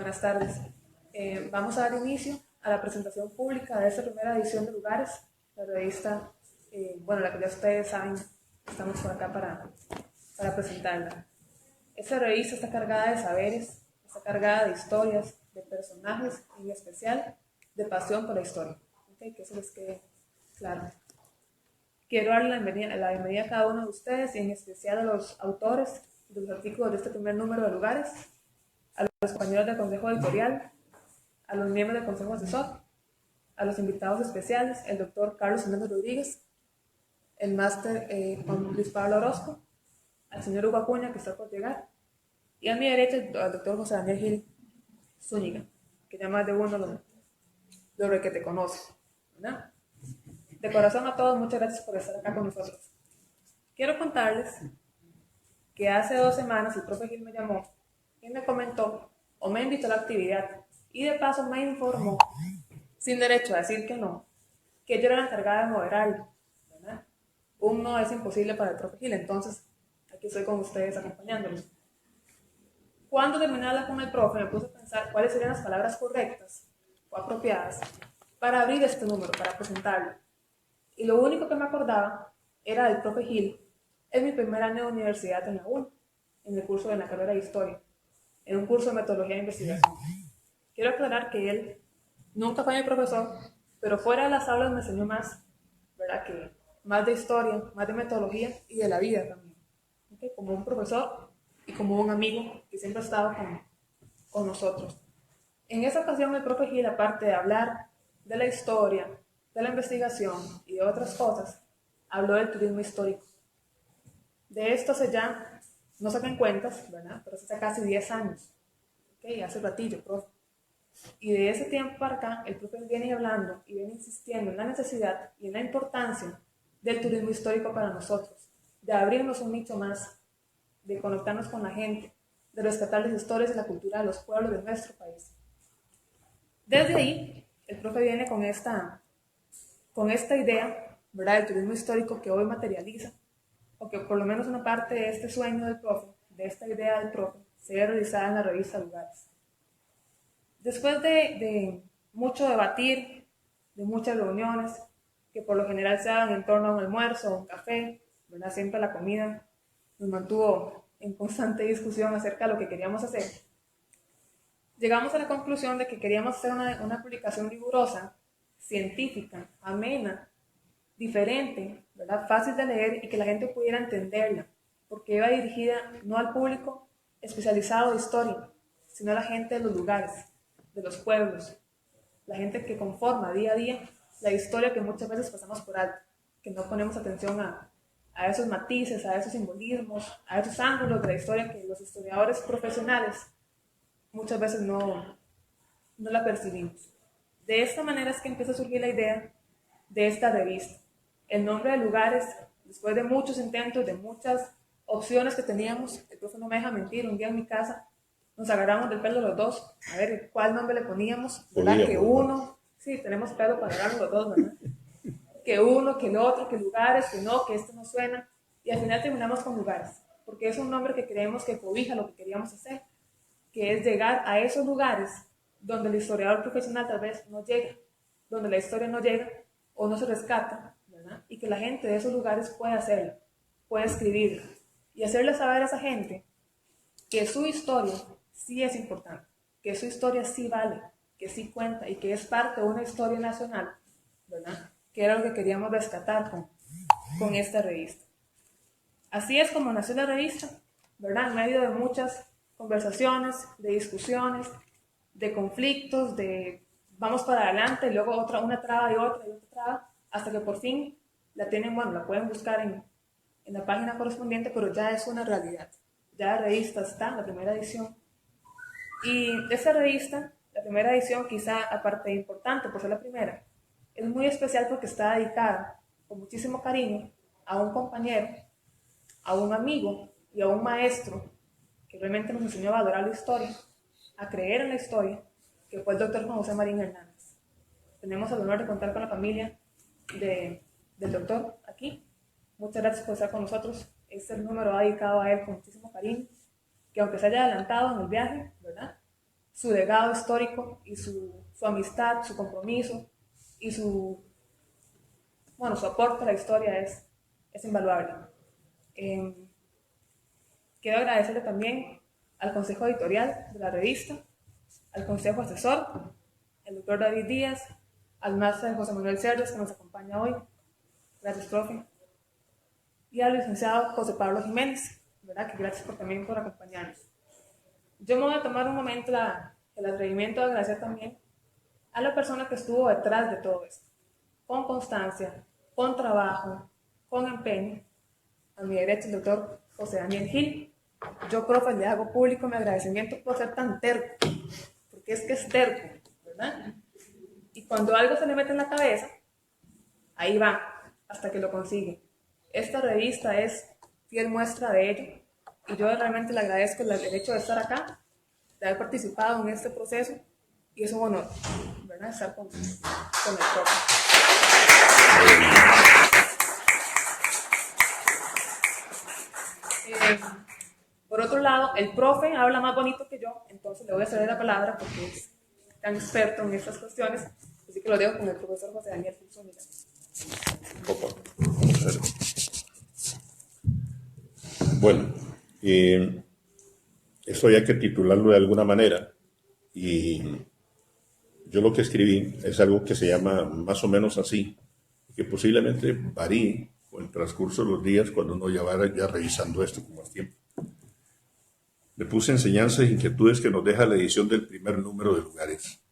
Buenas tardes. Vamos a dar inicio a la presentación pública de esta primera edición de Lugares, la revista, la que ya ustedes saben, estamos por acá para presentarla. Esta revista está cargada de saberes, está cargada de historias, de personajes y en especial de pasión por la historia. ¿Okay? Que eso les quede claro. Quiero darle la bienvenida a cada uno de ustedes y en especial a los autores de los artículos de este primer número de Lugares, a los compañeros del Consejo Editorial, a los miembros del Consejo Asesor, a los invitados especiales, el doctor Carlos Hernández Rodríguez, el máster Juan Luis Pablo Orozco, al señor Hugo Acuña, que está por llegar, y a mi derecha al doctor José Daniel Gil Zúñiga, que ya más de uno lo que te conoce, ¿verdad? De corazón a todos, muchas gracias por estar acá con nosotros. Quiero contarles que hace 2 semanas el profe Gil me llamó y me comentó o me invitó a la actividad y de paso me informó, sin derecho a decir que no, que yo era la encargada de moderarlo, ¿verdad? Un no es imposible para el profe Gil, entonces aquí estoy con ustedes acompañándolos. Cuando terminé de hablar con el profe, me puse a pensar cuáles serían las palabras correctas o apropiadas para abrir este número, para presentarlo. Y lo único que me acordaba era del profe Gil en mi primer año de universidad en la UNI, en el curso de la carrera de Historia, en un curso de metodología de investigación. Quiero aclarar que él nunca fue mi profesor, pero fuera de las aulas me enseñó más, ¿verdad? Que más de historia, más de metodología y de la vida también. ¿Okay? Como un profesor y como un amigo que siempre ha estado con nosotros. En esa ocasión el profe Gil, aparte de hablar de la historia, de la investigación y de otras cosas, habló del turismo histórico. De esto hace ya, no saquen cuentas, ¿verdad? Pero hace casi 10 años. ¿Okay? Hace ratillo, profe. Y de ese tiempo para acá, el profe viene hablando y viene insistiendo en la necesidad y en la importancia del turismo histórico para nosotros, de abrirnos un nicho más, de conectarnos con la gente, de rescatar las historias y la cultura de los pueblos de nuestro país. Desde ahí, el profe viene con esta idea, ¿verdad?, del turismo histórico que hoy materializa, o que por lo menos una parte de este sueño del profe, de esta idea del profe, se ve realizada en la revista Lugares. Después de mucho debatir, de muchas reuniones, que por lo general se daban en torno a un almuerzo o un café, ¿verdad? Siempre la comida nos mantuvo en constante discusión acerca de lo que queríamos hacer. Llegamos a la conclusión de que queríamos hacer una publicación rigurosa, científica, amena, diferente, ¿verdad? Fácil de leer y que la gente pudiera entenderla, porque iba dirigida no al público especializado de historia, sino a la gente de los lugares, de los pueblos, la gente que conforma día a día la historia que muchas veces pasamos por alto, que no ponemos atención a esos matices, a esos simbolismos, a esos ángulos de la historia que los historiadores profesionales muchas veces no la percibimos. De esta manera es que empieza a surgir la idea de esta revista. El nombre de Lugares, después de muchos intentos, de muchas opciones que teníamos, el profe no me deja mentir, un día en mi casa nos agarramos del pelo los dos, a ver cuál nombre le poníamos, ¿verdad? Que uno, sí, tenemos pelo para agarrarnos los dos, ¿verdad? Que uno, que el otro, que Lugares, que no, que esto no suena, y al final terminamos con Lugares, porque es un nombre que creemos que cobija lo que queríamos hacer, que es llegar a esos lugares donde el historiador profesional tal vez no llega, donde la historia no llega o no se rescata, ¿verdad? Y que la gente de esos lugares puede hacerlo, puede escribirlo y hacerle saber a esa gente que su historia sí es importante, que su historia sí vale, que sí cuenta y que es parte de una historia nacional, ¿verdad? Que era lo que queríamos rescatar con esta revista. Así es como nació la revista, ¿verdad? En medio de muchas conversaciones, de discusiones, de conflictos, de vamos para adelante, y luego una traba y otra traba, hasta que por fin la tienen, bueno, la pueden buscar en la página correspondiente, pero ya es una realidad. Ya la revista está, la primera edición. Y esta revista, la primera edición, quizá aparte de importante por ser la primera, es muy especial porque está dedicada con muchísimo cariño a un compañero, a un amigo y a un maestro que realmente nos enseñó a valorar la historia, a creer en la historia, que fue el doctor Juan José Marín Hernández. Tenemos el honor de contar con la familia del doctor aquí. Muchas gracias por estar con nosotros. Este número va dedicado a él con muchísimo cariño, que aunque se haya adelantado en el viaje, ¿verdad?, su legado histórico y su amistad, su compromiso y su aporte a la historia es invaluable. Quiero agradecerle también al consejo editorial de la revista, al consejo asesor, al doctor David Díaz, al máster José Manuel Cerdes, que nos acompaña hoy. Gracias, profe. Y al licenciado José Pablo Jiménez, ¿verdad? Que gracias también por acompañarnos. Yo me voy a tomar un momento el atrevimiento de agradecer también a la persona que estuvo detrás de todo esto, con constancia, con trabajo, con empeño. A mi derecha, el doctor José Daniel Gil. Yo, profe, le hago público mi agradecimiento por ser tan terco, porque es que es terco, ¿verdad? Y cuando algo se le mete en la cabeza, ahí va, hasta que lo consigue. Esta revista es fiel muestra de ello, y yo realmente le agradezco el hecho de estar acá, de haber participado en este proceso, y es un honor, ¿verdad? Estar con el profe. Por otro lado, el profe habla más bonito que yo, entonces le voy a ceder la palabra porque es tan experto en estas cuestiones, así que lo dejo con el profesor José Daniel Gil. Bueno, esto hay que titularlo de alguna manera, y yo lo que escribí es algo que se llama más o menos así, que posiblemente varíe con el transcurso de los días cuando uno ya vaya ya revisando esto con más tiempo. Le puse enseñanzas e inquietudes que nos deja la edición del primer número de Lugares.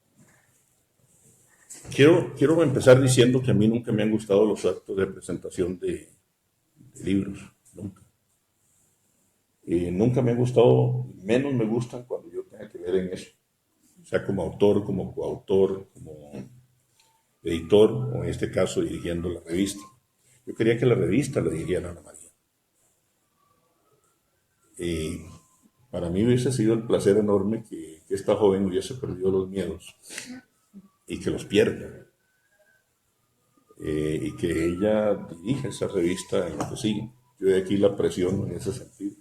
Quiero empezar diciendo que a mí nunca me han gustado los actos de presentación de libros, nunca. Nunca me han gustado, menos me gustan cuando yo tenga que ver en eso, o sea, como autor, como coautor, como editor, o en este caso dirigiendo la revista. Yo quería que la revista la dirigiera Ana María. Para mí hubiese sido el placer enorme que esta joven hubiese perdido los miedos y que los pierda. Y que ella dirija esa revista en lo que sigue. Yo de aquí la presiono en ese sentido.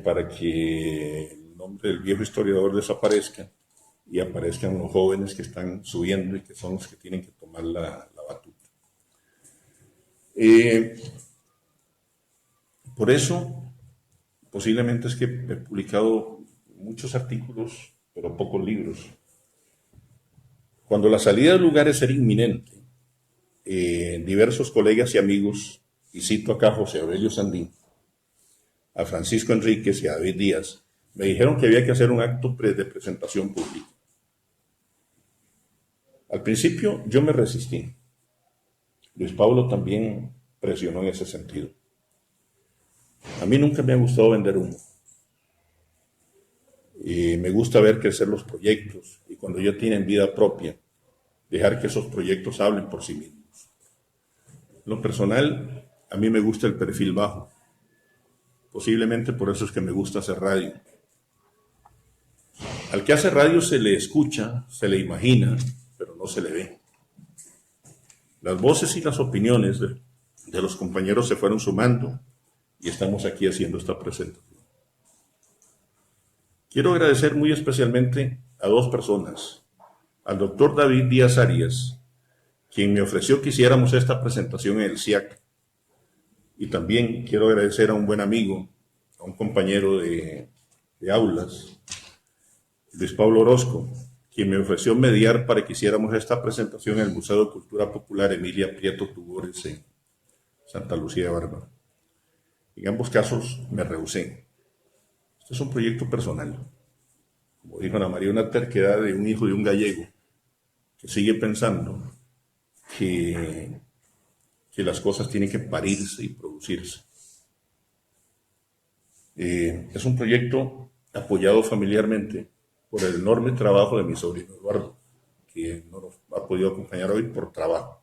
Para que el nombre del viejo historiador desaparezca y aparezcan los jóvenes que están subiendo y que son los que tienen que tomar la batuta. Por eso, posiblemente es que he publicado muchos artículos, pero pocos libros. Cuando la salida de Lugares era inminente, diversos colegas y amigos, y cito acá a José Aurelio Sandín, a Francisco Enríquez y a David Díaz, me dijeron que había que hacer un acto de presentación pública. Al principio yo me resistí. Luis Pablo también presionó en ese sentido. A mí nunca me ha gustado vender humo. Y me gusta ver crecer los proyectos y cuando ya tienen vida propia, dejar que esos proyectos hablen por sí mismos. En lo personal, a mí me gusta el perfil bajo. Posiblemente por eso es que me gusta hacer radio. Al que hace radio se le escucha, se le imagina, pero no se le ve. Las voces y las opiniones de los compañeros se fueron sumando y estamos aquí haciendo esta presentación. Quiero agradecer muy especialmente a dos personas, al doctor David Díaz Arias, quien me ofreció que hiciéramos esta presentación en el SIAC, y también quiero agradecer a un buen amigo, a un compañero de aulas, Luis Pablo Orozco, quien me ofreció mediar para que hiciéramos esta presentación en el Museo de Cultura Popular Emilia Prieto Tugores en Santa Lucía de Bárbara. En ambos casos me rehusé. Este es un proyecto personal. Como dijo Ana María, una terquedad de un hijo de un gallego que sigue pensando que las cosas tienen que parirse y producirse. Es un proyecto apoyado familiarmente por el enorme trabajo de mi sobrino Eduardo, que no nos ha podido acompañar hoy por trabajo.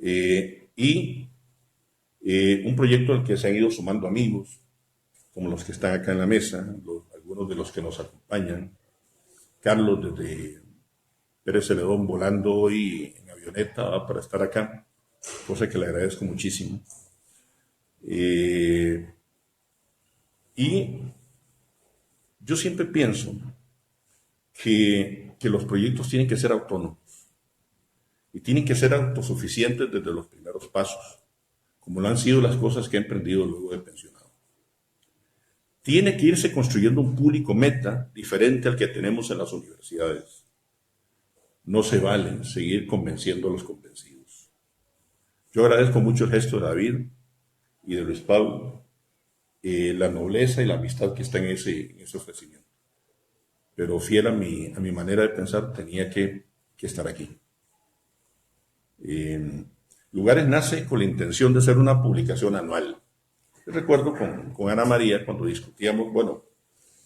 Un proyecto al que se han ido sumando amigos, como los que están acá en la mesa, algunos de los que nos acompañan. Carlos desde Pérez Celedón volando hoy en avioneta para estar acá, cosa que le agradezco muchísimo. Y Yo siempre pienso que los proyectos tienen que ser autónomos y tienen que ser autosuficientes desde los primeros pasos, como lo han sido las cosas que he emprendido luego de pensionado. Tiene que irse construyendo un público meta diferente al que tenemos en las universidades. No se vale seguir convenciendo a los convencidos. Yo agradezco mucho el gesto de David y de Luis Pablo, la nobleza y la amistad que está en ese ofrecimiento. Pero fiel a mi manera de pensar, tenía que estar aquí. Lugares nace con la intención de hacer una publicación anual. Yo recuerdo con Ana María cuando discutíamos,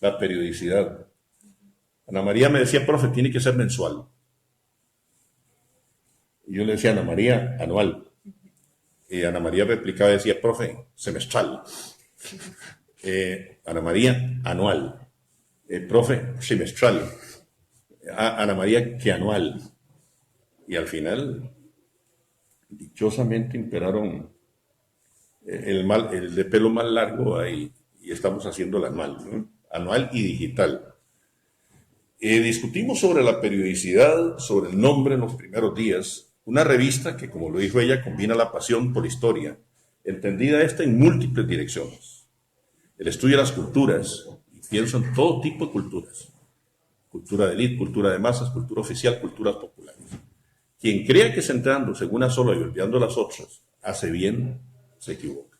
la periodicidad. Ana María me decía, profe, tiene que ser mensual. Y yo le decía, Ana María, anual. Y Ana María replicaba y decía, profe, semestral. Ana María, anual. Profe, semestral. Ana María, que anual. Y al final, dichosamente imperaron el de pelo más largo ahí, y estamos haciendo el anual, ¿no? Anual y digital. Discutimos sobre la periodicidad, sobre el nombre en los primeros días. Una revista que, como lo dijo ella, combina la pasión por la historia, entendida esta en múltiples direcciones. El estudio de las culturas, y pienso en todo tipo de culturas. Cultura de élite, cultura de masas, cultura oficial, culturas populares. Quien crea que centrándose en una sola y olvidando las otras, hace bien, se equivoca.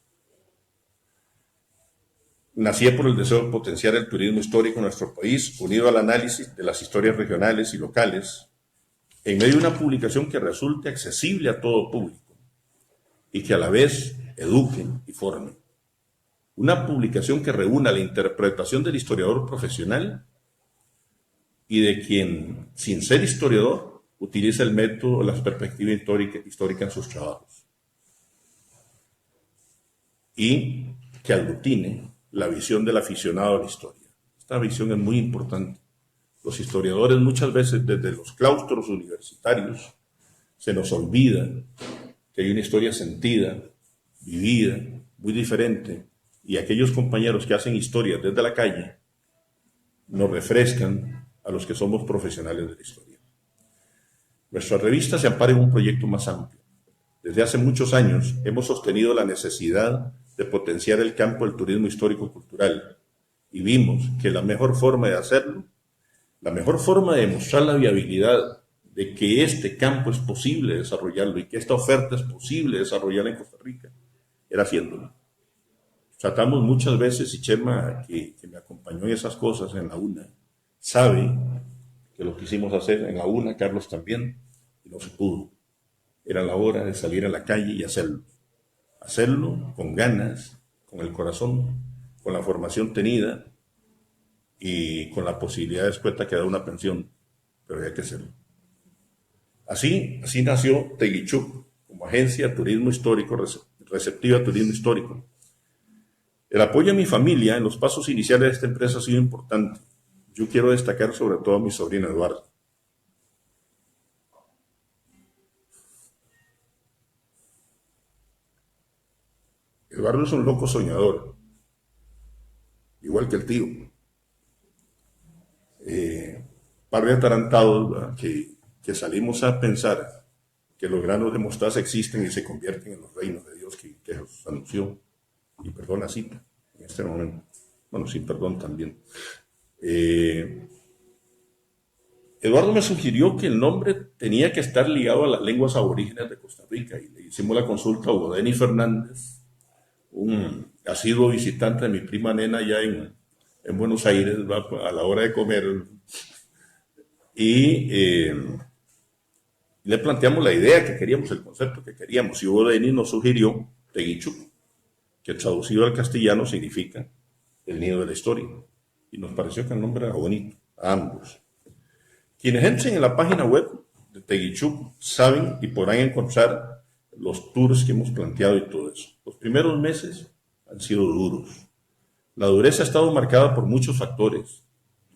Nacía por el deseo de potenciar el turismo histórico en nuestro país, unido al análisis de las historias regionales y locales, en medio de una publicación que resulte accesible a todo público y que a la vez eduque y forme. Una publicación que reúna la interpretación del historiador profesional y de quien, sin ser historiador, utiliza el método o la perspectiva histórica en sus trabajos. Y que aglutine la visión del aficionado a la historia. Esta visión es muy importante. Los historiadores muchas veces desde los claustros universitarios se nos olvida que hay una historia sentida, vivida, muy diferente, y aquellos compañeros que hacen historia desde la calle nos refrescan a los que somos profesionales de la historia. Nuestra revista se ampara en un proyecto más amplio. Desde hace muchos años hemos sostenido la necesidad de potenciar el campo del turismo histórico-cultural y vimos que la mejor forma de hacerlo, la mejor forma de demostrar la viabilidad de que este campo es posible desarrollarlo y que esta oferta es posible desarrollarla en Costa Rica, era haciéndolo. Tratamos muchas veces, y Chema, que me acompañó en esas cosas en la UNA, sabe que lo quisimos hacer en la UNA, Carlos también, y no se pudo. Era la hora de salir a la calle y hacerlo. Hacerlo con ganas, con el corazón, con la formación tenida y con la posibilidad después de quedar una pensión, pero había que hacerlo. Así nació Teguichuc, como agencia de turismo histórico, receptiva a turismo histórico. El apoyo a mi familia en los pasos iniciales de esta empresa ha sido importante. Yo quiero destacar sobre todo a mi sobrino Eduardo. Eduardo es un loco soñador, igual que el tío. Par de atarantados que salimos a pensar que los granos de mostaza existen y se convierten en los reinos de Dios que Jesús anunció. Y perdón la cita en este momento. Bueno, sin perdón también. Eduardo me sugirió que el nombre tenía que estar ligado a las lenguas aborígenes de Costa Rica y le hicimos la consulta a Hugo Denny Fernández, un asiduo visitante de mi prima nena allá en Buenos Aires, a la hora de comer, y le planteamos la idea que queríamos, el concepto que queríamos, y Hugo Denny nos sugirió Teguichuc, que traducido al castellano significa el nido de la historia, y nos pareció que el nombre era bonito, a ambos. Quienes entren en la página web de Teguichuc saben y podrán encontrar los tours que hemos planteado y todo eso. Los primeros meses han sido duros. La dureza ha estado marcada por muchos factores.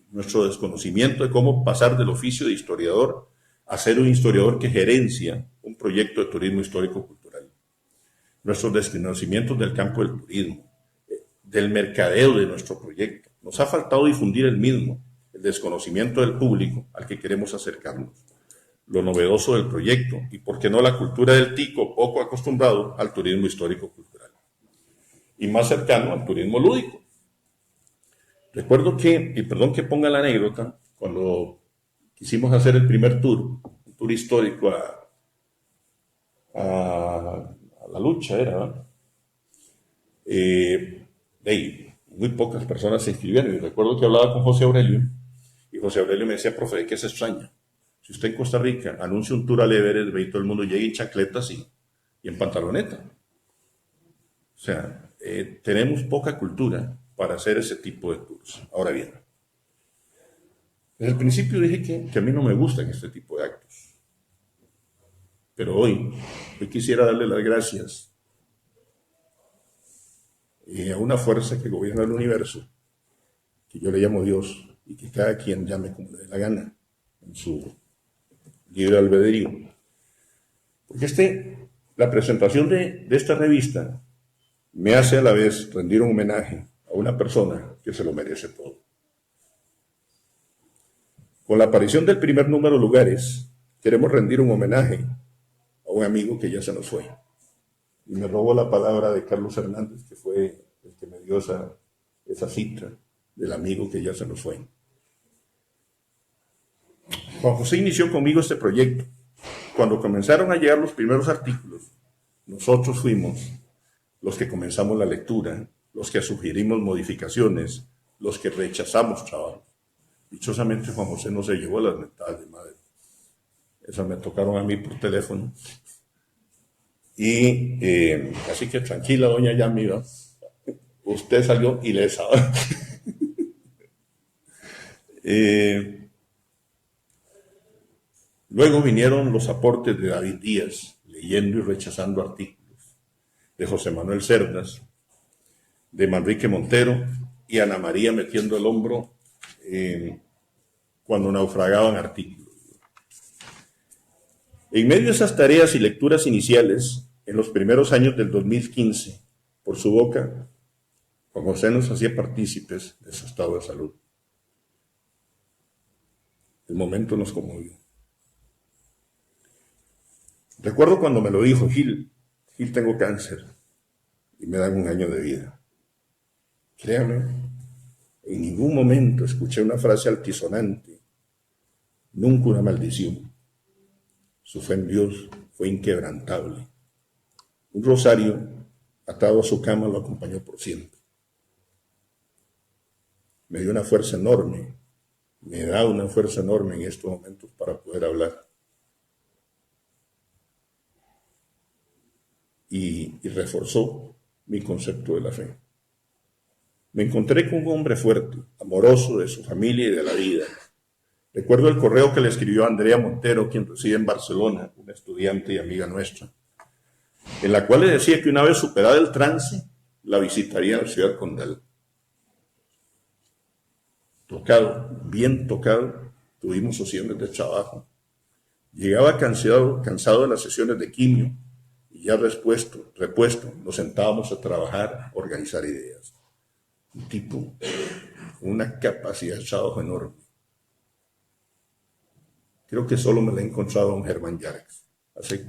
Nuestro desconocimiento de cómo pasar del oficio de historiador a ser un historiador que gerencia un proyecto de turismo histórico-cultural. Nuestros desconocimientos del campo del turismo, del mercadeo de nuestro proyecto, Nos ha faltado difundir el mismo, el desconocimiento del público al que queremos acercarnos, lo novedoso del proyecto y, por qué no, la cultura del tico poco acostumbrado al turismo histórico-cultural y más cercano al turismo lúdico. Recuerdo que, y perdón que ponga la anécdota, cuando quisimos hacer el primer tour, un tour histórico a la lucha, era, ¿verdad? Muy pocas personas se inscribieron. Y recuerdo que hablaba con José Aurelio, y José Aurelio me decía: profe, ¿de qué se extraña? Si usted en Costa Rica anuncia un tour al Everest, ve y todo el mundo llega en chancletas y en pantaloneta. O sea, tenemos poca cultura para hacer ese tipo de tours. Ahora bien, desde el principio dije que a mí no me gustan este tipo de actos. Pero hoy quisiera darle las gracias a una fuerza que gobierna el universo, que yo le llamo Dios, y que cada quien llame como le dé la gana, en su libre albedrío. Porque la presentación de esta revista me hace a la vez rendir un homenaje a una persona que se lo merece todo. Con la aparición del primer número Lugares, queremos rendir un homenaje a un amigo que ya se nos fue. Y me robó la palabra de Carlos Hernández, que fue el que me dio esa cita del amigo que ya se nos fue. Juan José inició conmigo este proyecto. Cuando comenzaron a llegar los primeros artículos, nosotros fuimos los que comenzamos la lectura, los que sugerimos modificaciones, los que rechazamos trabajo. Dichosamente Juan José no se llevó las mentadas de madre. Esas me tocaron a mí por teléfono. Y así que tranquila, doña Yamira, usted salió ilesa. Luego vinieron los aportes de David Díaz, leyendo y rechazando artículos, de José Manuel Cerdas, de Manrique Montero y Ana María metiendo el hombro cuando naufragaban artículos. En medio de esas tareas y lecturas iniciales, en los primeros años del 2015, por su boca, Juan José nos hacía partícipes de su estado de salud. El momento nos conmovió. Recuerdo cuando me lo dijo: Gil, tengo cáncer y me dan 1 año de vida. Créame, en ningún momento escuché una frase altisonante, nunca una maldición. Su fe en Dios fue inquebrantable. Un rosario atado a su cama lo acompañó por siempre. Me dio una fuerza enorme, me da una fuerza enorme en estos momentos para poder hablar. Y reforzó mi concepto de la fe. Me encontré con un hombre fuerte, amoroso de su familia y de la vida. Recuerdo el correo que le escribió a Andrea Montero, quien reside en Barcelona, una estudiante y amiga nuestra, en la cual le decía que una vez superada el trance, la visitaría en la ciudad condal. Tocado, bien tocado, tuvimos sesiones de trabajo. Llegaba cansado de las sesiones de quimio, y ya repuesto, nos sentábamos a trabajar, a organizar ideas. Un tipo con una capacidad de trabajo enorme. Creo que solo me la he encontrado a don Germán Yarx, hace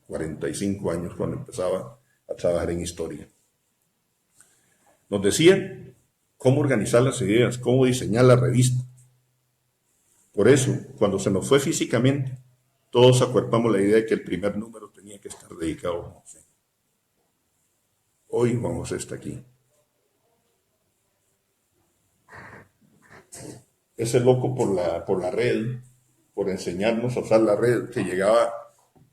45 años, cuando empezaba a trabajar en historia. Nos decía cómo organizar las ideas, cómo diseñar la revista. Por eso, cuando se nos fue físicamente, todos acuerpamos la idea de que el primer número tenía que estar dedicado a Juan José. Hoy Juan José está aquí. Ese loco por la red, por enseñarnos a usar la red, que llegaba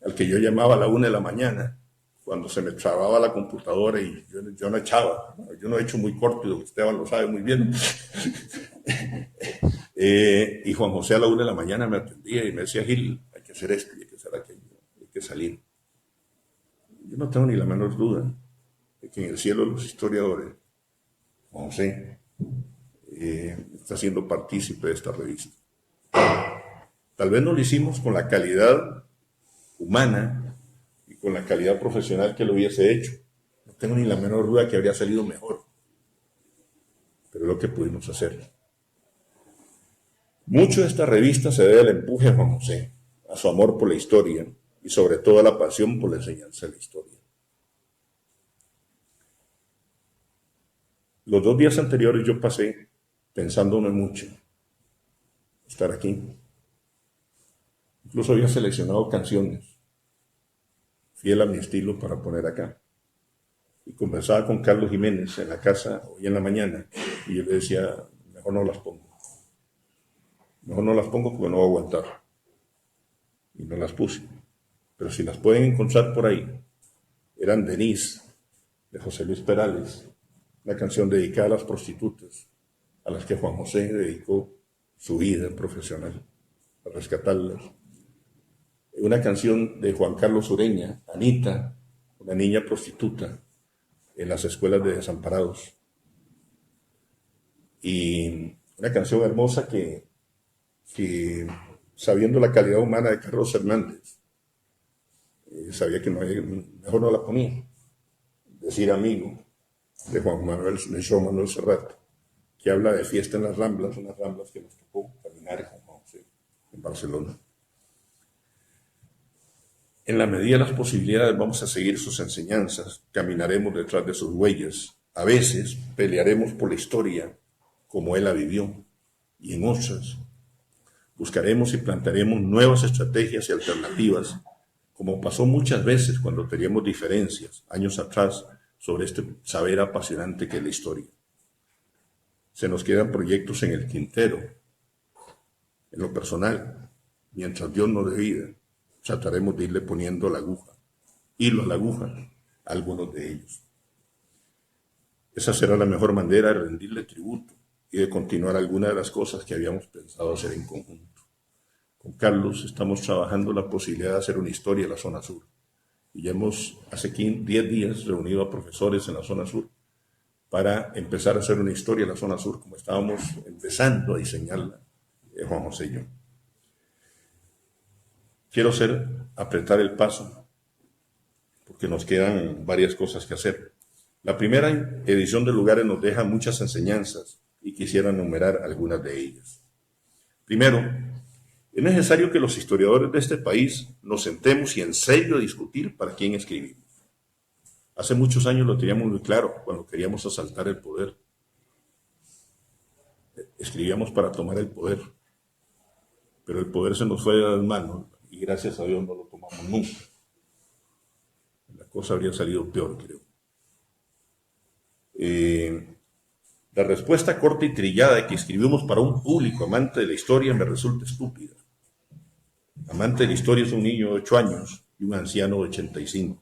al que yo llamaba a la 1 de la mañana, cuando se me trababa la computadora y yo no echaba. Yo no echo muy corto, y Esteban lo sabe muy bien. Y Juan José a la 1 de la mañana me atendía y me decía: Gil, hay que hacer esto y hay que hacer aquello, hay que salir. Yo no tengo ni la menor duda de que en el cielo de los historiadores, Juan José está siendo partícipe de esta revista. Tal vez no lo hicimos con la calidad humana y con la calidad profesional que lo hubiese hecho. No tengo ni la menor duda que habría salido mejor. pero es lo que pudimos hacer. Mucho de esta revista se debe al empuje a Juan José, a su amor por la historia y sobre todo a la pasión por la enseñanza de la historia. Los 2 días anteriores yo pasé pensándome mucho estar aquí. Incluso había seleccionado canciones fiel a mi estilo para poner acá. Y conversaba con Carlos Jiménez en la casa hoy en la mañana y yo le decía, mejor no las pongo. Mejor no las pongo porque no voy a aguantar. Y no las puse. Pero si las pueden encontrar por ahí, eran Denise, de José Luis Perales, una canción dedicada a las prostitutas, a las que Juan José dedicó su vida profesional, a rescatarlas. Una canción de Juan Carlos Ureña, Anita, una niña prostituta en las escuelas de desamparados. Y una canción hermosa que sabiendo la calidad humana de Carlos Hernández, sabía que mejor no la ponía. Decir amigo, de Juan Manuel Serrat, que habla de fiesta en las Ramblas, unas Ramblas que nos tocó caminar con Juan José en Barcelona. En la medida de las posibilidades vamos a seguir sus enseñanzas, caminaremos detrás de sus huellas, a veces pelearemos por la historia como él la vivió, y en otras buscaremos y plantearemos nuevas estrategias y alternativas, como pasó muchas veces cuando teníamos diferencias años atrás sobre este saber apasionante que es la historia. Se nos quedan proyectos en el tintero. En lo personal, mientras Dios nos dé vida, trataremos de irle poniendo hilo a la aguja a algunos de ellos. Esa será la mejor manera de rendirle tributo y de continuar algunas de las cosas que habíamos pensado hacer en conjunto. Con Carlos estamos trabajando la posibilidad de hacer una historia de la zona sur. Y ya hemos, hace 10 días, reunido a profesores en la zona sur para empezar a hacer una historia de la zona sur, como estábamos empezando a diseñarla, Juan José y yo. Quiero apretar el paso, porque nos quedan varias cosas que hacer. La primera edición de Lugares nos deja muchas enseñanzas y quisiera enumerar algunas de ellas. Primero, es necesario que los historiadores de este país nos sentemos y en serio discutir para quién escribimos. Hace muchos años lo teníamos muy claro cuando queríamos asaltar el poder. Escribíamos para tomar el poder, pero el poder se nos fue de las manos y gracias a Dios no lo tomamos nunca. La cosa habría salido peor, creo. La respuesta corta y trillada de que escribimos para un público amante de la historia me resulta estúpida. Amante de la historia es un niño de 8 años y un anciano de 85.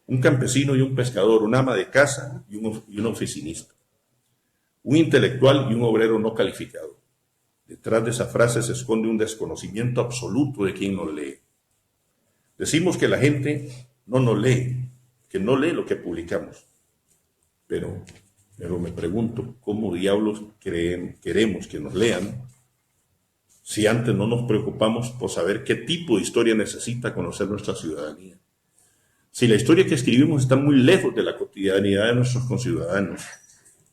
Un campesino y un pescador, un ama de casa y un oficinista. Un intelectual y un obrero no calificado. Detrás de esa frase se esconde un desconocimiento absoluto de quien nos lee. Decimos que la gente no nos lee, que no lee lo que publicamos. Pero me pregunto, ¿cómo diablos queremos que nos lean si antes no nos preocupamos por saber qué tipo de historia necesita conocer nuestra ciudadanía? Si la historia que escribimos está muy lejos de la cotidianidad de nuestros conciudadanos,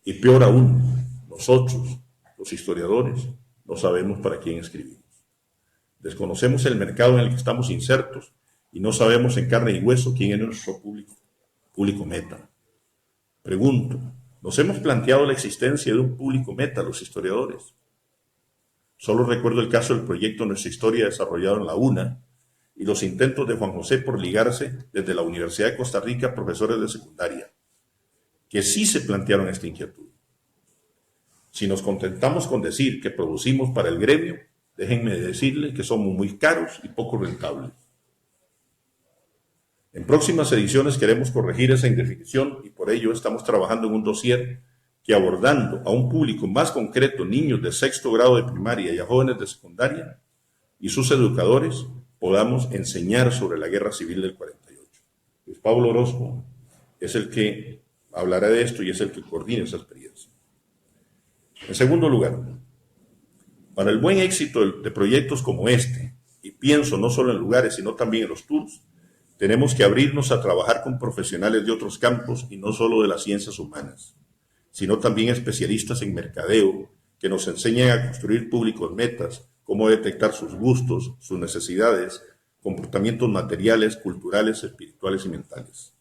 y peor aún, nosotros, los historiadores, no sabemos para quién escribimos. Desconocemos el mercado en el que estamos insertos y no sabemos en carne y hueso quién es nuestro público meta. Pregunto, ¿nos hemos planteado la existencia de un público meta los historiadores? Solo recuerdo el caso del proyecto Nuestra Historia desarrollado en la UNA y los intentos de Juan José por ligarse desde la Universidad de Costa Rica a profesores de secundaria, que sí se plantearon esta inquietud. Si nos contentamos con decir que producimos para el gremio, déjenme decirles que somos muy caros y poco rentables. En próximas ediciones queremos corregir esa indefinición y por ello estamos trabajando en un dossier que, abordando a un público más concreto, niños de 6º grado de primaria y a jóvenes de secundaria y sus educadores, podamos enseñar sobre la Guerra Civil del 48. Luis Pablo Orozco es el que hablará de esto y es el que coordina esa experiencia. En segundo lugar, para el buen éxito de proyectos como este, y pienso no solo en lugares, sino también en los tours, tenemos que abrirnos a trabajar con profesionales de otros campos y no solo de las ciencias humanas. sino también especialistas en mercadeo que nos enseñan a construir públicos metas, cómo detectar sus gustos, sus necesidades, comportamientos materiales, culturales, espirituales y mentales.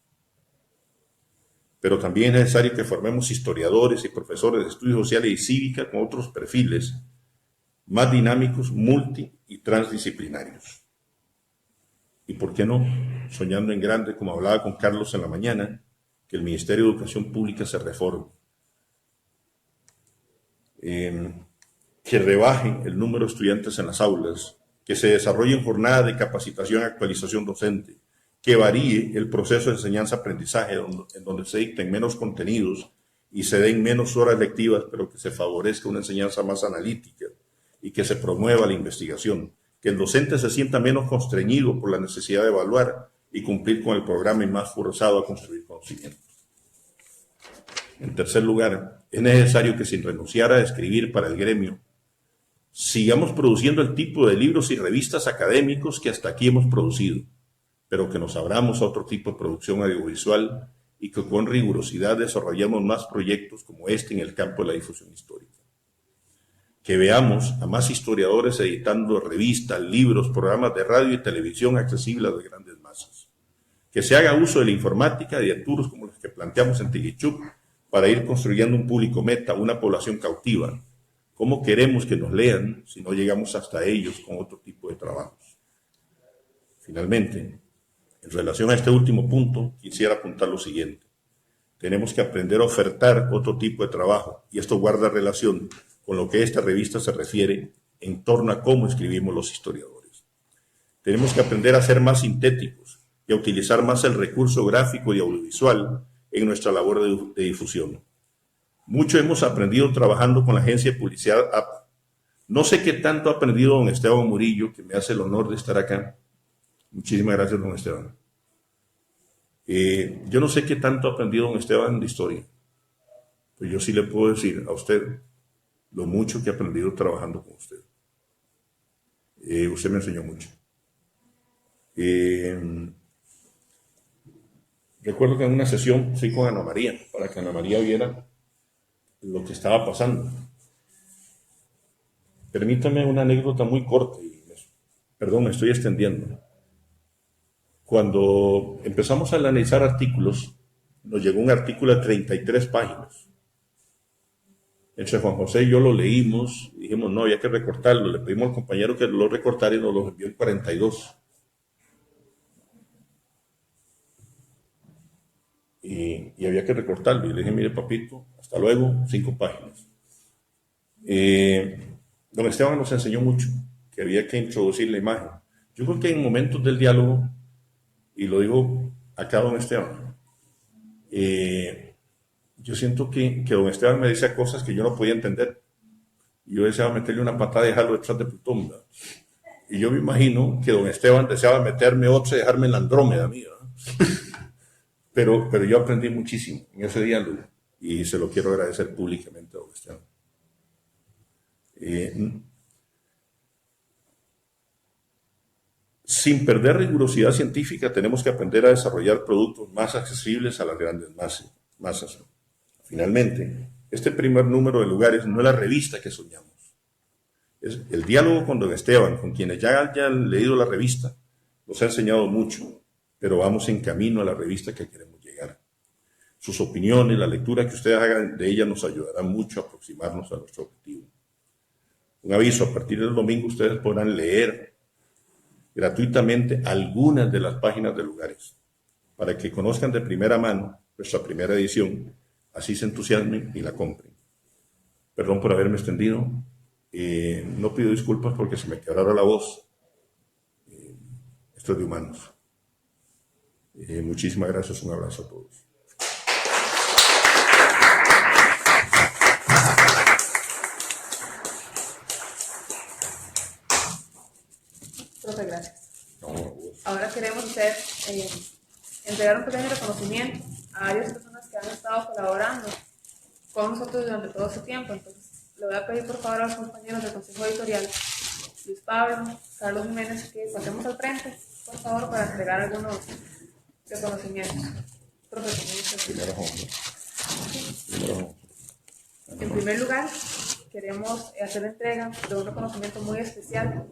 Pero también es necesario que formemos historiadores y profesores de estudios sociales y cívica con otros perfiles más dinámicos, multi y transdisciplinarios. Y por qué no, soñando en grande, como hablaba con Carlos en la mañana, que el Ministerio de Educación Pública se reforme, que rebaje el número de estudiantes en las aulas, que se desarrollen jornadas de capacitación y actualización docente, que varíe el proceso de enseñanza-aprendizaje en donde se dicten menos contenidos y se den menos horas lectivas, pero que se favorezca una enseñanza más analítica y que se promueva la investigación, que el docente se sienta menos constreñido por la necesidad de evaluar y cumplir con el programa y más forzado a construir conocimientos. En tercer lugar, es necesario que sin renunciar a escribir para el gremio, sigamos produciendo el tipo de libros y revistas académicos que hasta aquí hemos producido, pero que nos abramos a otro tipo de producción audiovisual y que con rigurosidad desarrollemos más proyectos como este en el campo de la difusión histórica. Que veamos a más historiadores editando revistas, libros, programas de radio y televisión accesibles a las grandes masas. Que se haga uso de la informática y de tours como los que planteamos en Tigichup para ir construyendo un público meta, una población cautiva. ¿Cómo queremos que nos lean si no llegamos hasta ellos con otro tipo de trabajos? Finalmente, en relación a este último punto, quisiera apuntar lo siguiente. Tenemos que aprender a ofertar otro tipo de trabajo, y esto guarda relación con lo que esta revista se refiere en torno a cómo escribimos los historiadores. Tenemos que aprender a ser más sintéticos y a utilizar más el recurso gráfico y audiovisual en nuestra labor de difusión. Mucho hemos aprendido trabajando con la agencia de publicidad AP. No sé qué tanto ha aprendido don Esteban Murillo, que me hace el honor de estar acá. Muchísimas gracias, don Esteban. Yo no sé qué tanto ha aprendido don Esteban de historia. Pues yo sí le puedo decir a usted lo mucho que he aprendido trabajando con usted. Usted me enseñó mucho. Recuerdo que en una sesión fui con Ana María, para que Ana María viera lo que estaba pasando. Permítame una anécdota muy corta, perdón, me estoy extendiendo. Cuando empezamos a analizar artículos, nos llegó un artículo de 33 páginas. Entre Juan José y yo lo leímos, y dijimos, no, había que recortarlo. Le pedimos al compañero que lo recortara y nos lo envió en 42. Y había que recortarlo. Y le dije, mire, papito, hasta luego, 5 páginas. Don Esteban nos enseñó mucho, que había que introducir la imagen. Yo creo que en momentos del diálogo, y lo digo acá don Esteban, yo siento que don Esteban me decía cosas que yo no podía entender. Yo deseaba meterle una patada y dejarlo detrás de Plutón, ¿verdad? Y yo me imagino que don Esteban deseaba meterme otra y dejarme en la Andrómeda mía. Pero yo aprendí muchísimo en ese diálogo y se lo quiero agradecer públicamente a don Esteban. Sin perder rigurosidad científica, tenemos que aprender a desarrollar productos más accesibles a las grandes masas. Finalmente, este primer número de lugares no es la revista que soñamos. Es el diálogo con don Esteban, con quienes ya hayan leído la revista, nos ha enseñado mucho, pero vamos en camino a la revista que queremos llegar. Sus opiniones, la lectura que ustedes hagan de ella nos ayudará mucho a aproximarnos a nuestro objetivo. Un aviso, a partir del domingo ustedes podrán leer gratuitamente algunas de las páginas de lugares, para que conozcan de primera mano nuestra primera edición, así se entusiasmen y la compren. Perdón por haberme extendido, no pido disculpas porque se me quebrara la voz, esto es de humanos. Muchísimas gracias, un abrazo a todos. Profe, gracias. No, Ahora queremos entregar un pequeño reconocimiento a varias personas que han estado colaborando con nosotros durante todo este tiempo. Entonces, le voy a pedir por favor a los compañeros del Consejo Editorial, Luis Pablo, Carlos Jiménez, que pasemos al frente, por favor, para entregar algunos reconocimientos. Profe, primero. En primer lugar, queremos hacer entrega de un reconocimiento muy especial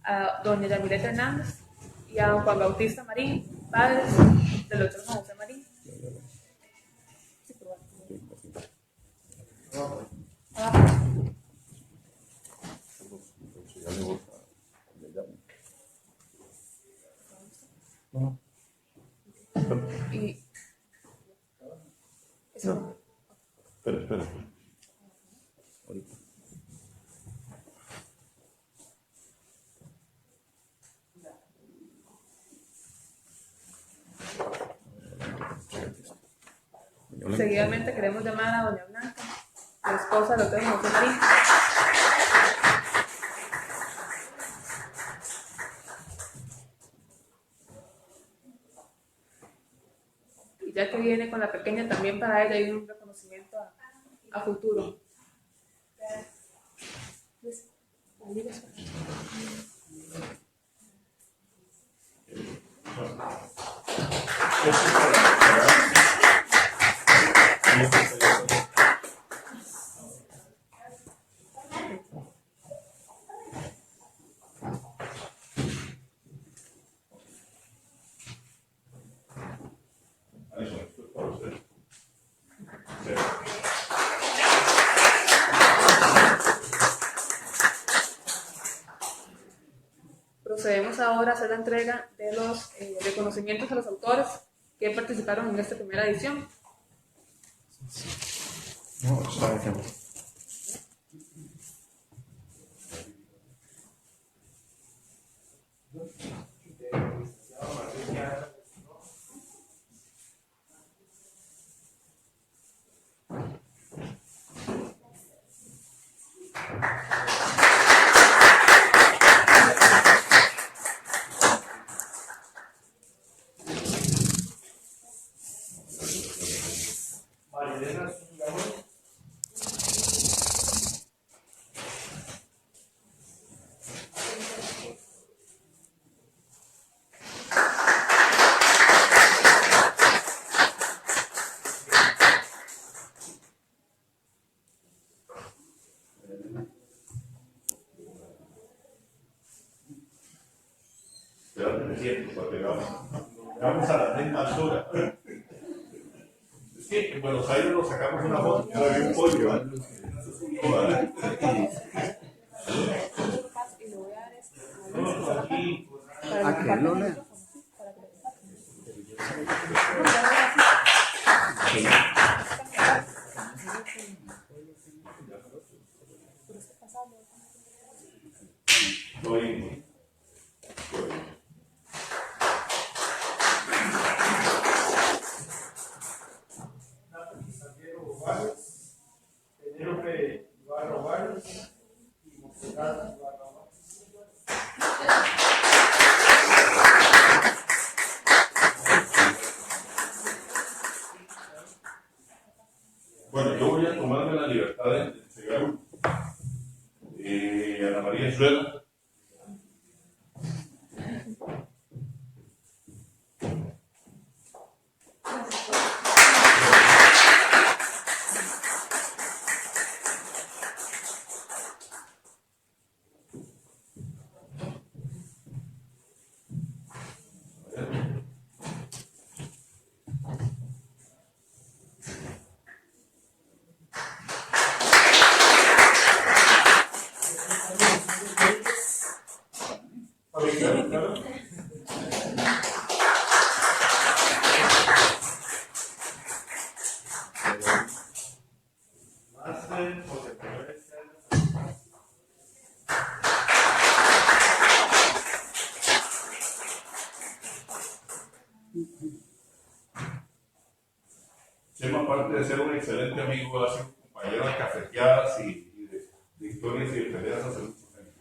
a doña Yamileta Hernández y a don Juan Bautista Marín, padres del doctor Juan José Marín. Y eso. Espera. Ahorita. Seguidamente queremos llamar a doña Blanca, la esposa del doctor Juan José Marín. Y ya que viene con la pequeña, también para ella hay un reconocimiento a futuro. Procedemos ahora a hacer la entrega de los reconocimientos a los autores que participaron en esta primera edición. No, está bien. Vamos a la misma altura. Es que en Buenos Aires nos sacamos una foto, yo había un pollo. ¿A qué lo leo? Bueno, yo voy a tomarme la libertad de entregar a Ana María Suela. Chema, aparte de ser un excelente amigo, ha sido compañero de cafeteadas y de historias y de peleas hace muchos años.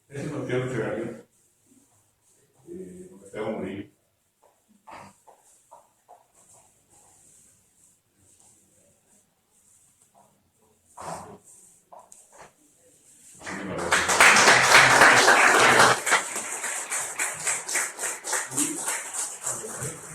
Ese es Santiago Echeverría, Santiago Murillo. Muchísimas gracias.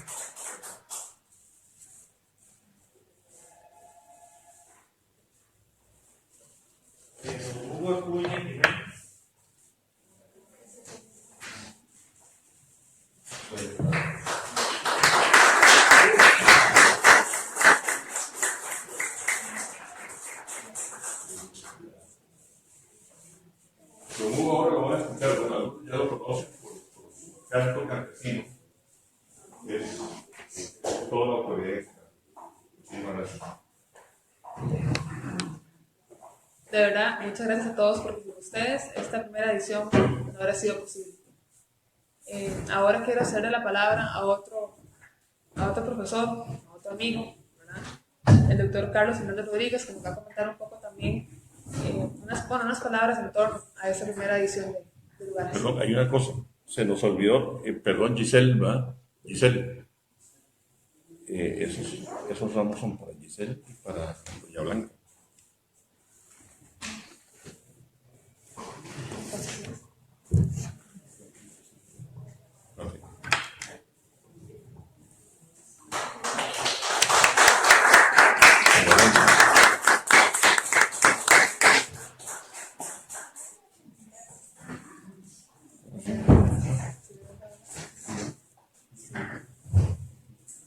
De verdad, muchas gracias a todos porque sin ustedes esta primera edición no habría sido posible. Ahora quiero cederle la palabra a otro profesor, a otro amigo, ¿verdad? El doctor Carlos Hernández Rodríguez, que nos va a comentar un poco también unas palabras en torno a esta primera edición de Lugares. Perdón, hay una cosa, se nos olvidó, perdón Giselle, ¿verdad? Giselle, esos ramos son para Giselle y para Doña Blanca. Okay.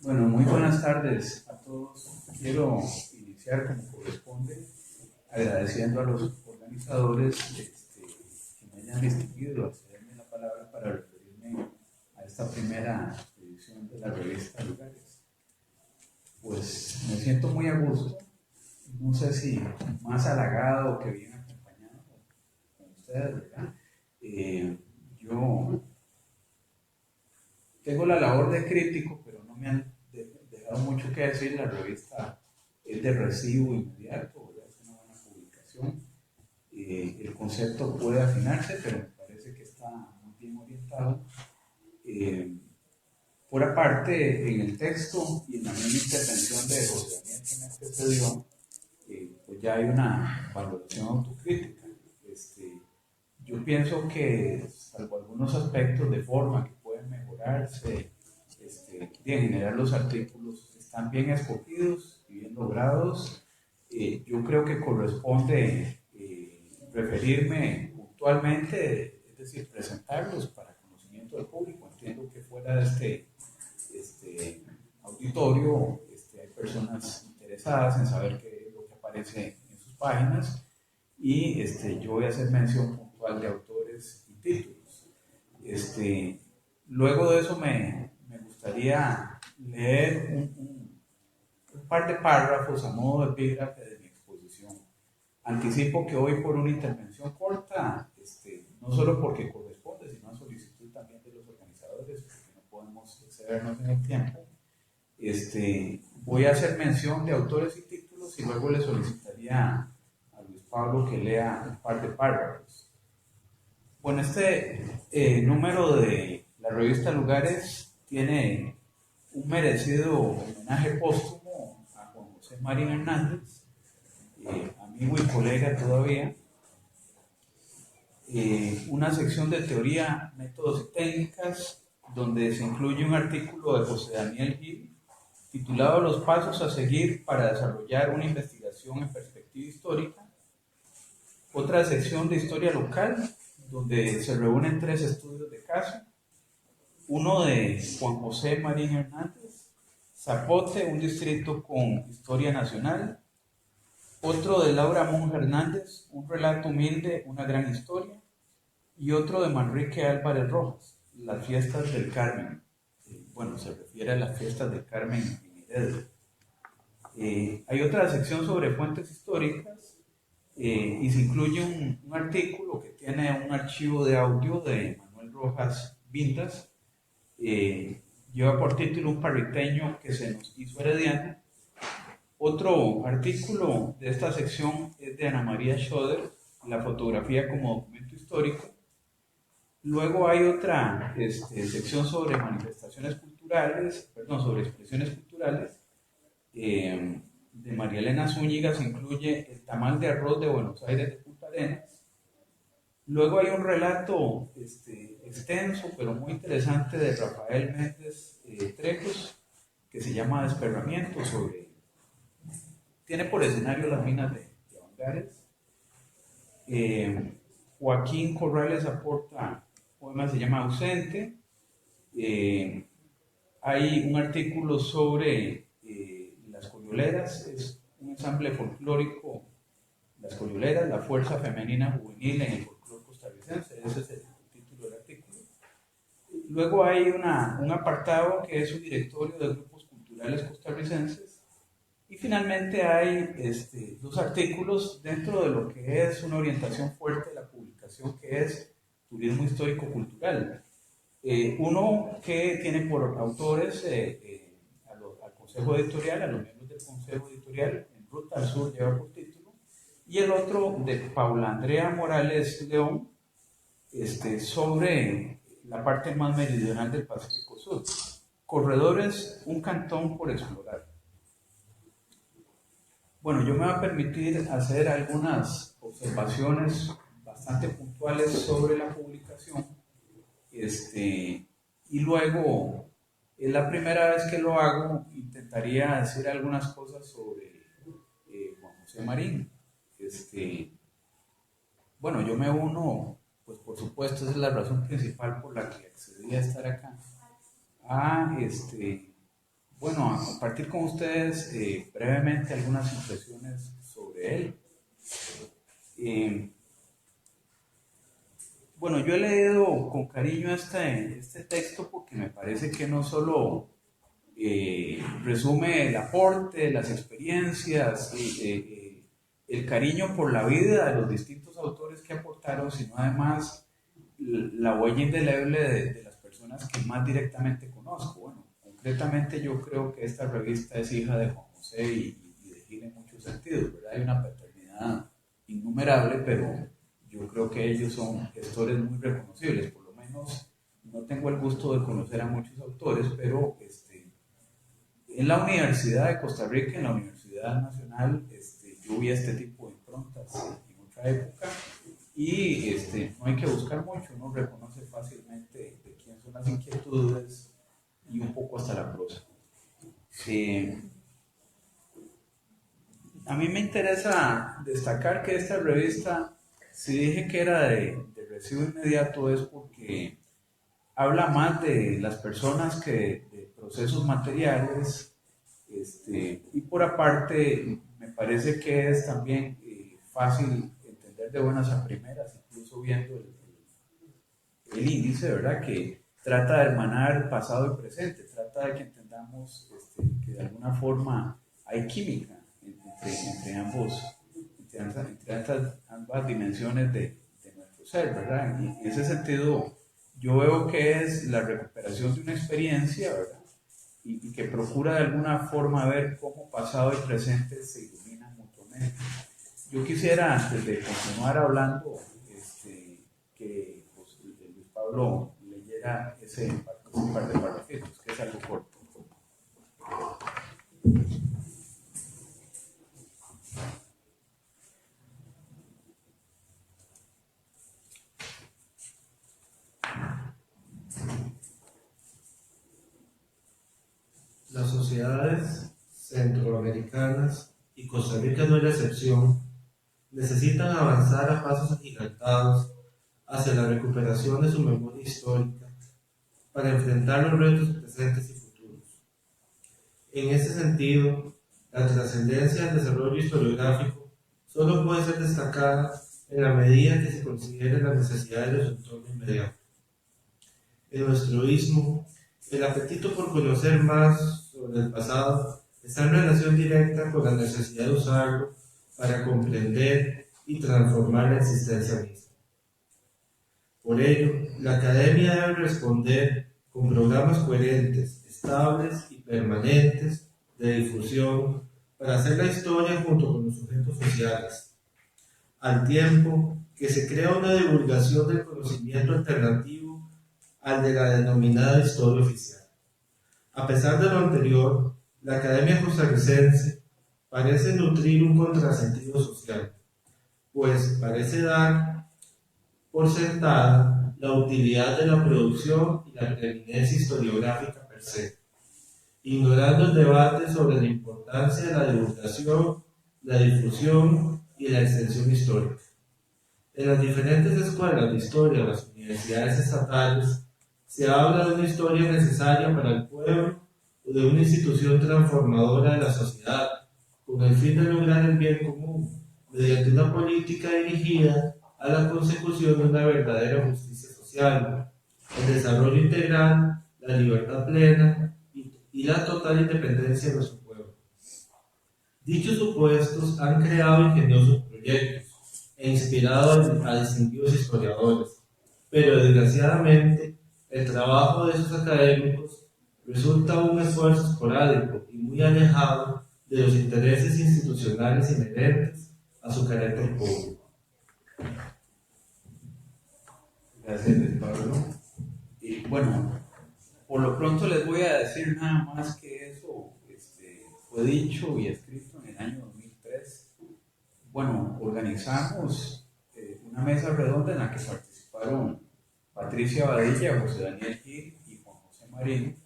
Bueno, muy buenas tardes a todos. Quiero iniciar como corresponde agradeciendo a los organizadores que me hayan distinguido a cederme la palabra para referirme a esta primera edición de la revista Lugares. Pues me siento muy a gusto, no sé si más halagado que bien acompañado con ustedes, ¿verdad? Yo tengo la labor de crítico, pero no me han dejado mucho que decir. La revista es de recibo inmediato, ¿verdad? Es una buena publicación. El concepto puede afinarse, pero me parece que está muy bien orientado. Por aparte, en el texto y en la misma intervención de José Daniel que me antecedió, pues ya hay una valoración autocrítica. Yo pienso que, salvo algunos aspectos de forma que pueden mejorarse, y en general los artículos están bien escogidos y bien logrados. Yo creo que corresponde referirme puntualmente, es decir, presentarlos para conocimiento del público. Entiendo que fuera de este auditorio hay personas interesadas en saber qué es lo que aparece en sus páginas y yo voy a hacer mención puntual de autores y títulos. Luego de eso me gustaría leer un par de párrafos a modo de epígrafe de mi exposición. Anticipo que hoy por una intervención corta, no solo porque corresponde, sino a solicitud también de los organizadores, porque no podemos excedernos en el tiempo, voy a hacer mención de autores y títulos y luego le solicitaría a Luis Pablo que lea un par de párrafos. Bueno, número de la revista Lugares tiene un merecido homenaje póstumo a Juan José Marín Hernández, amigo y colega todavía, una sección de teoría, métodos y técnicas, donde se incluye un artículo de José Daniel Gil titulado Los pasos a seguir para desarrollar una investigación en perspectiva histórica, otra sección de historia local, donde se reúnen 3 estudios de caso, uno de Juan José Marín Hernández, Zapote, un distrito con historia nacional, otro de Laura Monge Hernández, un relato humilde, una gran historia, y otro de Manrique Álvarez Rojas, las fiestas del Carmen. Bueno, se refiere a las fiestas del Carmen en Heredia. Hay otra sección sobre fuentes históricas y se incluye un artículo que tiene un archivo de audio de Manuel Rojas Vintas. Lleva por título Un parriteño que se nos hizo herediano. Otro artículo de esta sección es de Ana María Schoder, La fotografía como documento histórico. Luego hay otra sección sobre manifestaciones culturales, sobre expresiones culturales, de María Elena Zúñiga. Se incluye El tamal de arroz de Buenos Aires de Punta Arenas. Luego hay un relato extenso pero muy interesante de Rafael Méndez Trejos, que se llama Desperramiento, tiene por escenario las minas de Avangares. Joaquín Corrales aporta un poema que se llama Ausente. Hay un artículo sobre las coyoleras, es un ensamble folclórico, las coyoleras, la fuerza femenina juvenil en el folclore costarricense. Ese es el título del artículo. Luego hay un apartado que es un directorio de grupos culturales costarricenses, Y finalmente hay dos artículos dentro de lo que es una orientación fuerte de la publicación, que es turismo histórico-cultural. Uno que tiene por autores al Consejo Editorial, a los miembros del Consejo Editorial, En Ruta al Sur lleva por título, y el otro de Paula Andrea Morales León, sobre la parte más meridional del Pacífico Sur. Corredores, un cantón por explorar. Bueno, yo me voy a permitir hacer algunas observaciones bastante puntuales sobre la publicación. Y luego, es la primera vez que lo hago, intentaría decir algunas cosas sobre Juan José Marín. Bueno, yo me uno, pues por supuesto, esa es la razón principal por la que accedí a estar acá. Bueno, a compartir con ustedes brevemente algunas impresiones sobre él. Bueno, yo he leído con cariño este texto porque me parece que no solo resume el aporte, las experiencias, el cariño por la vida de los distintos autores que aportaron, sino además la huella indeleble de las personas que más directamente conozco. Bueno, concretamente yo creo que esta revista es hija de Juan José y de Gil en muchos sentidos, ¿verdad? Hay una paternidad innumerable, pero yo creo que ellos son gestores muy reconocibles. Por lo menos no tengo el gusto de conocer a muchos autores, pero en la Universidad de Costa Rica, en la Universidad Nacional, yo vi este tipo de improntas en otra época, y no hay que buscar mucho, uno reconoce fácilmente de quién son las inquietudes y un poco hasta la prosa. A mí me interesa destacar que esta revista, si dije que era de recibo inmediato, es porque habla más de las personas que de procesos materiales, y por aparte me parece que es también fácil entender de buenas a primeras, incluso viendo el índice, ¿verdad? Que trata de hermanar pasado y presente, trata de que entendamos que de alguna forma hay química entre ambas dimensiones de nuestro ser, ¿verdad? Y en ese sentido, yo veo que es la recuperación de una experiencia, ¿verdad? Y que procura de alguna forma ver cómo pasado y presente se iluminan mutuamente. Yo quisiera, antes de continuar hablando, que pues, Luis Pablo leyera ese par de párrafos, que es algo corto. Las sociedades centroamericanas, y Costa Rica no es la excepción, necesitan avanzar a pasos agigantados hacia la recuperación de su memoria histórica para enfrentar los retos presentes y futuros. En ese sentido, la trascendencia del desarrollo historiográfico solo puede ser destacada en la medida que se consideren las necesidades de su entorno inmediato. En nuestro istmo, el apetito por conocer más sobre el pasado está en relación directa con la necesidad de usarlo para comprender y transformar la existencia misma. Por ello, la academia debe responder con programas coherentes, estables y permanentes de difusión para hacer la historia junto con los sujetos sociales, al tiempo que se crea una divulgación del conocimiento alternativo al de la denominada historia oficial. A pesar de lo anterior, la Academia Costarricense parece nutrir un contrasentido social, pues parece dar por sentada la utilidad de la producción y la preeminencia historiográfica per se, ignorando el debate sobre la importancia de la divulgación, la difusión y la extensión histórica. En las diferentes escuelas de historia de las universidades estatales se habla de una historia necesaria para el pueblo o de una institución transformadora de la sociedad, con el fin de lograr el bien común, mediante una política dirigida a la consecución de una verdadera justicia social, el desarrollo integral, la libertad plena y la total independencia de su pueblo. Dichos supuestos han creado ingeniosos proyectos e inspirado a distinguidos historiadores, pero desgraciadamente el trabajo de esos académicos resulta un esfuerzo esporádico y muy alejado de los intereses institucionales inherentes a su carácter público. Gracias, Pablo. Y bueno, por lo pronto les voy a decir nada más que eso fue dicho y escrito en el año 2003. Bueno, organizamos una mesa redonda en la que participaron Patricia Badilla, José Daniel Gil y Juan José Marín,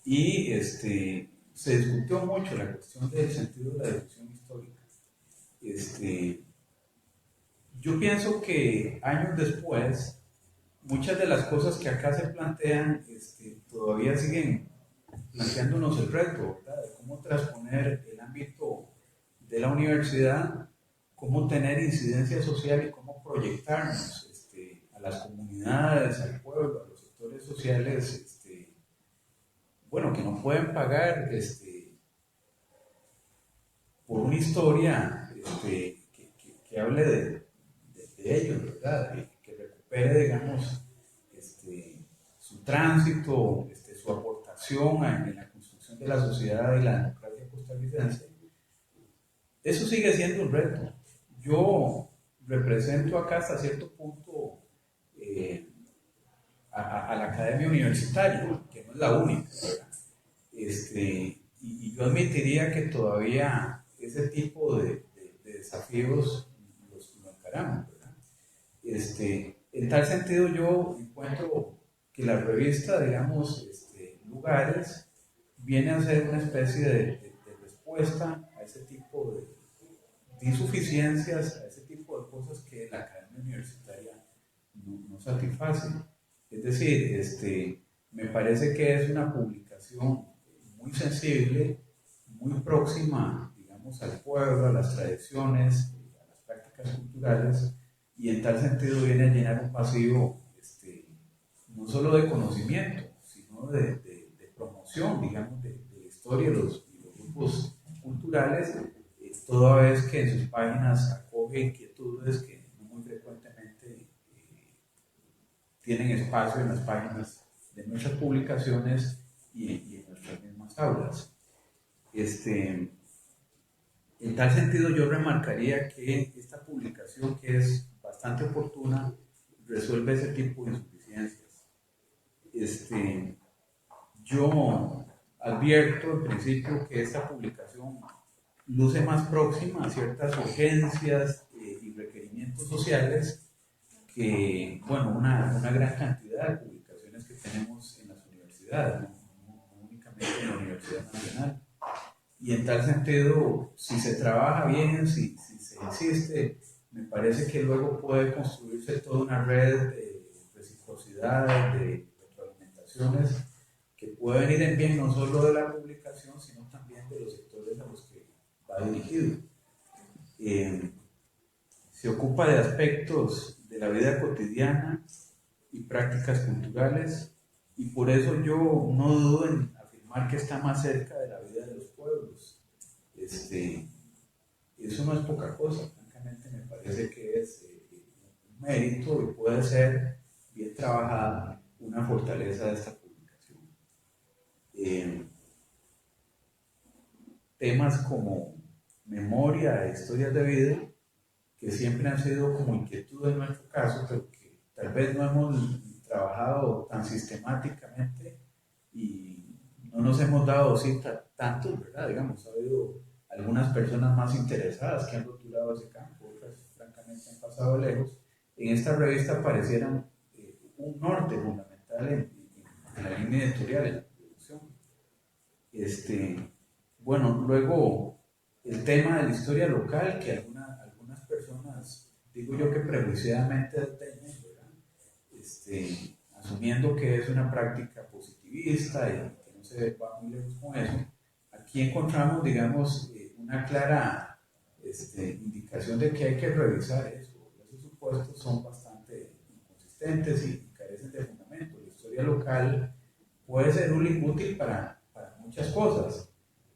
y se discutió mucho la cuestión del sentido de la discusión histórica. Yo pienso que años después, muchas de las cosas que acá se plantean todavía siguen planteándonos el reto, ¿verdad? De cómo transponer el ámbito de la universidad, cómo tener incidencia social y cómo proyectarnos a las comunidades, al pueblo, a los sectores sociales, bueno, que no pueden pagar por una historia que hable de ellos, ¿verdad? Que recupere, digamos, su tránsito, su aportación en la construcción de la sociedad y la democracia costarricense. Eso sigue siendo un reto. Yo represento acá hasta cierto punto a la academia universitaria, que no es la única, ¿verdad? Y yo admitiría que todavía ese tipo de desafíos lo encaramos, ¿verdad? En tal sentido yo encuentro que la revista, digamos, Lugares, viene a ser una especie de respuesta a ese tipo de insuficiencias, a ese tipo de cosas que la academia universitaria no satisface. Es decir, me parece que es una publicación muy sensible, muy próxima, digamos, al pueblo, a las tradiciones, a las prácticas culturales, y en tal sentido viene a llenar un vacío no solo de conocimiento, sino de promoción, digamos, de la historia de los grupos culturales, toda vez que en sus páginas acoge inquietudes que muy frecuentemente tienen espacio en las páginas de nuestras publicaciones y en nuestras mismas aulas. En tal sentido, yo remarcaría que esta publicación, que es bastante oportuna, resuelve ese tipo de insuficiencias. Yo advierto en principio que esta publicación luce más próxima a ciertas urgencias y requerimientos sociales que, bueno, una gran cantidad de publicaciones que tenemos en las universidades, no únicamente en la Universidad Nacional. Y en tal sentido, si se trabaja bien, si se insiste, me parece que luego puede construirse toda una red de reciprocidad, de retroalimentaciones que pueden ir en bien no solo de la publicación, sino también de los sectores a los que va dirigido. Se ocupa de aspectos de la vida cotidiana y prácticas culturales, y por eso yo no dudo en afirmar que está más cerca de la vida de los pueblos. Eso no es poca cosa, francamente me parece que es un mérito y puede ser bien trabajada una fortaleza de esta publicación. Temas como memoria e historias de vida, que siempre han sido como inquietud en nuestro caso, pero que tal vez no hemos trabajado tan sistemáticamente y no nos hemos dado cita tanto, ¿verdad? Digamos, ha habido algunas personas más interesadas que han rotulado ese campo, otras francamente han pasado lejos. En esta revista aparecieran un norte fundamental en la línea editorial, en la producción. Bueno, luego el tema de la historia local, que algunas personas, digo yo que prejuiciadamente deteñen, ¿verdad? Asumiendo que es una práctica positivista y que no se va muy lejos con eso. Aquí encontramos, digamos, una clara indicación de que hay que revisar eso. Esos supuestos son bastante inconsistentes y carecen de fundamento. La historia local puede ser útil para muchas cosas,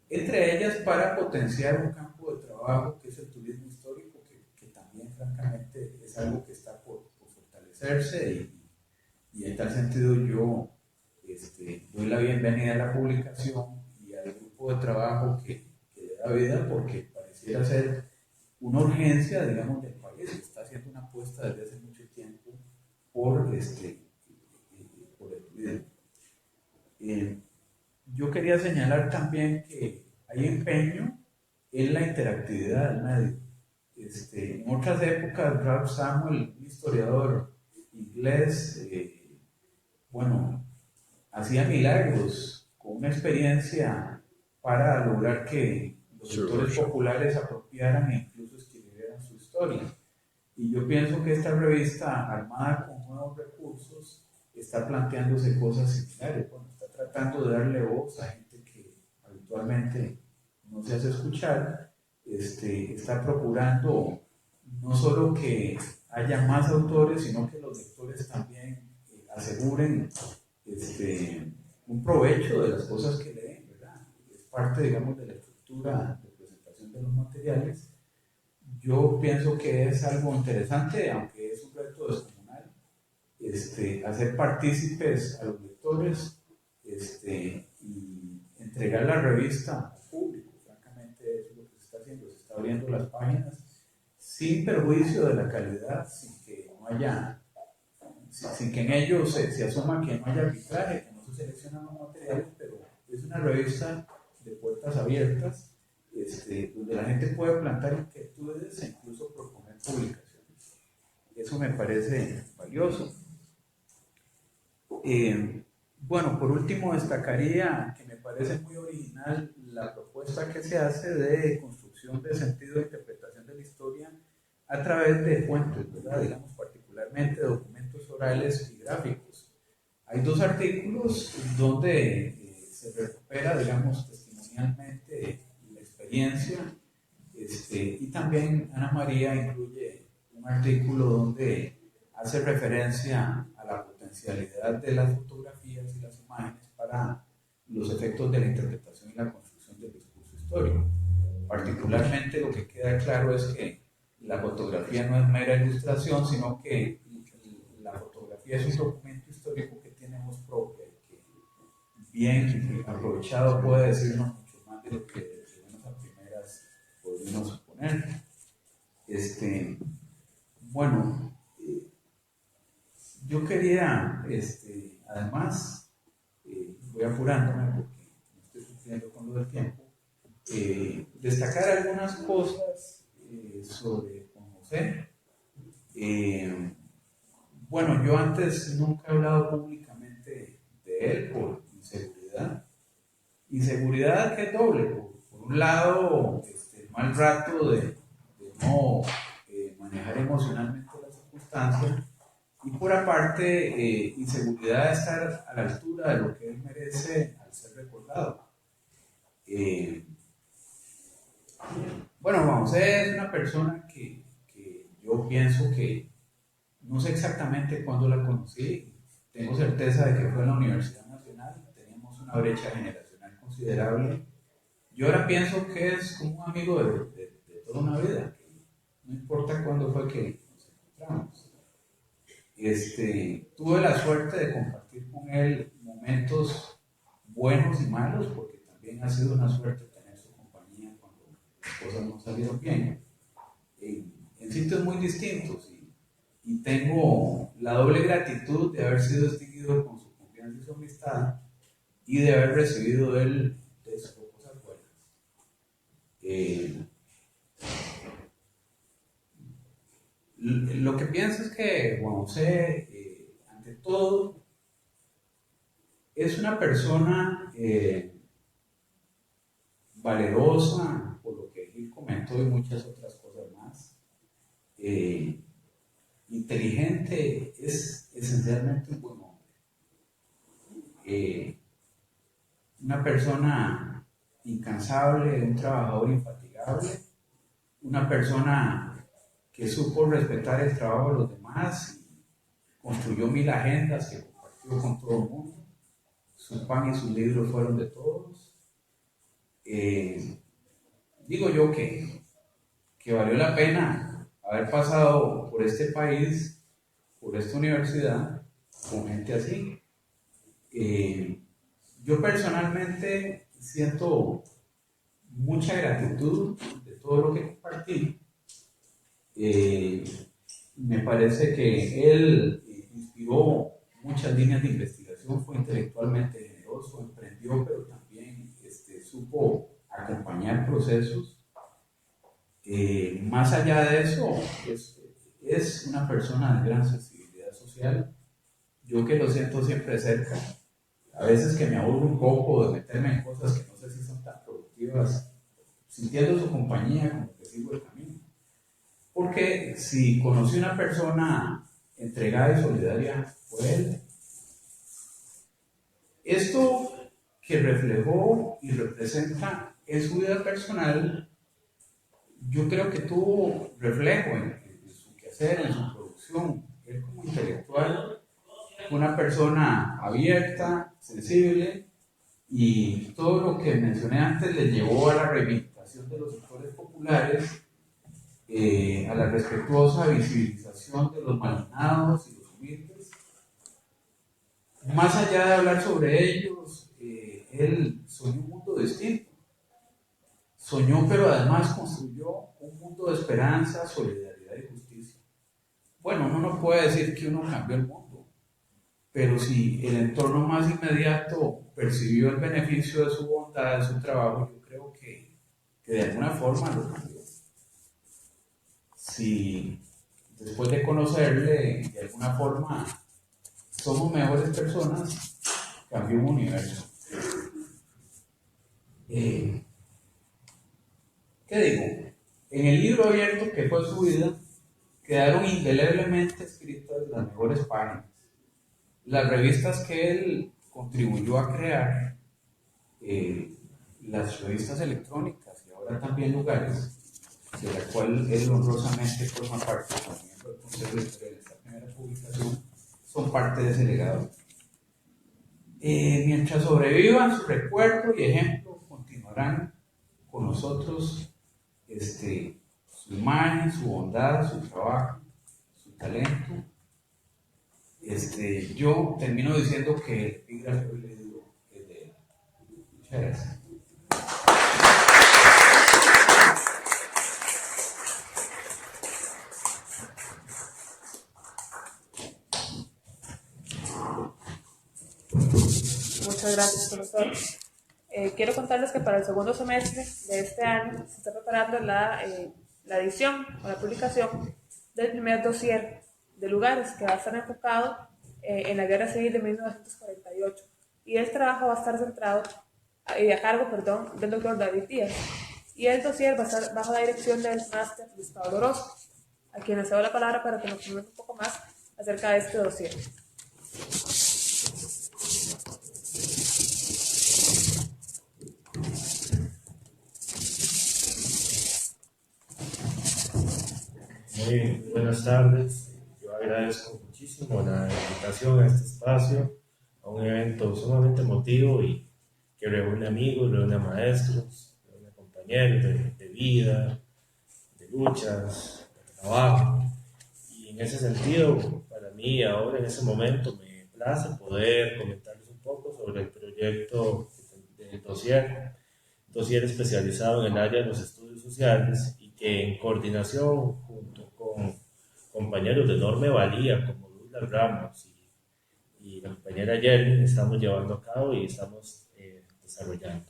entre ellas para potenciar un campo de trabajo que es el turismo histórico, que también francamente es algo que está por fortalecerse y en tal sentido yo doy la bienvenida a la publicación y al grupo de trabajo que le da vida porque pareciera ser una urgencia, digamos, del país, que está haciendo una apuesta desde hace mucho tiempo por, por el turismo. Yo quería señalar también que hay empeño en la interactividad del medio. En otras épocas, Ralph Samuel, un historiador inglés, bueno, hacía milagros con una experiencia para lograr que los sectores populares apropiaran e incluso escribieran su historia. Y yo pienso que esta revista, armada con nuevos recursos, está planteándose cosas similares. Bueno, está tratando de darle voz a gente que habitualmente no se hace escuchar. Está procurando no solo que haya más autores, sino que los lectores también aseguren un provecho de las cosas que leen, ¿verdad? Es parte, digamos, de la estructura de presentación de los materiales. Yo pienso que es algo interesante, aunque es un reto descomunal, hacer partícipes a los lectores y entregar la revista al público. Francamente, eso es lo que se está haciendo, se está abriendo las páginas sin perjuicio de la calidad, sin que no haya, sin que en ello se asuma que no haya arbitraje, que no se seleccionan los materiales, pero es una revista de puertas abiertas, donde la gente puede plantar inquietudes e incluso proponer publicaciones. Eso me parece valioso. Bueno, por último destacaría que me parece muy original la propuesta que se hace de construcción de sentido de interpretación de la historia a través de fuentes, ¿verdad? Digamos, particularmente documentos orales y gráficos. Hay dos artículos donde se recupera, digamos, testimonialmente la experiencia, y también Ana María incluye un artículo donde hace referencia a la potencialidad de las fotografías y las imágenes para los efectos de la interpretación y la construcción del discurso histórico. Particularmente lo que queda claro es que la fotografía no es mera ilustración, sino que la fotografía es un documento histórico que tiene voz propia y que bien aprovechado puede decirnos mucho más de lo que de menos a primeras podríamos suponer. Bueno, yo quería, además, voy apurándome porque no estoy sufriendo con lo del tiempo, destacar algunas cosas sobre Juan José. Bueno, yo antes nunca he hablado públicamente de él por inseguridad. Inseguridad que es doble. Por un lado, el mal rato de no manejar emocionalmente las circunstancias, y por aparte, inseguridad de estar a la altura de lo que él merece al ser recordado. Bueno, Juan José es una persona que yo pienso que no sé exactamente cuándo la conocí, tengo certeza de que fue en la Universidad Nacional, teníamos una brecha generacional considerable. Yo ahora pienso que es como un amigo de toda una vida, que no importa cuándo fue que nos encontramos. Tuve la suerte de compartir con él momentos buenos y malos, porque también ha sido una suerte tener su compañía cuando las cosas no salieron bien, en sitios muy distintos, y tengo la doble gratitud de haber sido distinguido con su confianza y su amistad y de haber recibido de él de sus cosas buenas. Lo que pienso es que Juan José, ante todo, es una persona valerosa, por lo que Gil comentó y muchas otras cosas más. Inteligente, es esencialmente un buen hombre. Una persona incansable, un trabajador infatigable, una persona que supo respetar el trabajo de los demás y construyó 1000 agendas que compartió con todo el mundo. Su pan y sus libros fueron de todos. digo yo que valió la pena haber pasado por este país, por esta universidad, con gente así. Yo personalmente siento mucha gratitud de todo lo que compartí. Me parece que él inspiró muchas líneas de investigación, fue intelectualmente generoso, emprendió, pero también supo acompañar procesos. Más allá de eso, es una persona de gran sensibilidad social. Yo que lo siento siempre cerca, a veces que me aburro un poco de meterme en cosas que no sé si son tan productivas, sintiendo su compañía como que sigo el camino. Porque si conocí una persona entregada y solidaria, fue él. Esto que reflejó y representa en su vida personal, yo creo que tuvo reflejo en su quehacer, en su producción. Él como intelectual, una persona abierta, sensible, y todo lo que mencioné antes le llevó a la reivindicación de los sectores populares, a la respetuosa visibilización de los marginados y los humildes. Más allá de hablar sobre ellos, él soñó un mundo distinto. Soñó, pero además construyó un mundo de esperanza, solidaridad y justicia. Bueno, uno no puede decir que uno cambió el mundo, pero si el entorno más inmediato percibió el beneficio de su bondad, de su trabajo, yo creo que de alguna forma lo cambió. Si después de conocerle, de alguna forma somos mejores personas, cambió un universo. ¿Qué digo? En el libro abierto que fue su vida, quedaron indeleblemente escritas las mejores páginas. Las revistas que él contribuyó a crear, las revistas electrónicas y ahora también Lugares, de la cual él honrosamente forma parte como miembro del Consejo de Historia de esta primera publicación, son parte de ese legado. Mientras sobrevivan su recuerdo y ejemplo, continuarán con nosotros su imagen, su bondad, su trabajo, su talento. Yo termino diciendo que el epígrafe leído es de él. Muchas gracias. Muchas gracias, profesor. Quiero contarles que para el segundo semestre de este año se está preparando la edición o la publicación del primer dossier de Lugares, que va a estar enfocado en la Guerra Civil de 1948. Y el trabajo va a estar centrado a cargo del doctor David Díaz. Y el dossier va a estar bajo la dirección del máster Luis Pablo Orozco, a quien le cedo la palabra para que nos comente un poco más acerca de este dossier. Muy buenas tardes. Yo agradezco muchísimo la invitación a este espacio, a un evento sumamente emotivo y que reúne amigos, reúne maestros, reúne compañeros de vida, de luchas, de trabajo. Y en ese sentido, para mí ahora en ese momento me place poder comentarles un poco sobre el proyecto del dossier especializado en el área de los estudios sociales y que en coordinación junto con compañeros de enorme valía como Douglas Ramos y la compañera Yerlin estamos llevando a cabo y estamos desarrollando.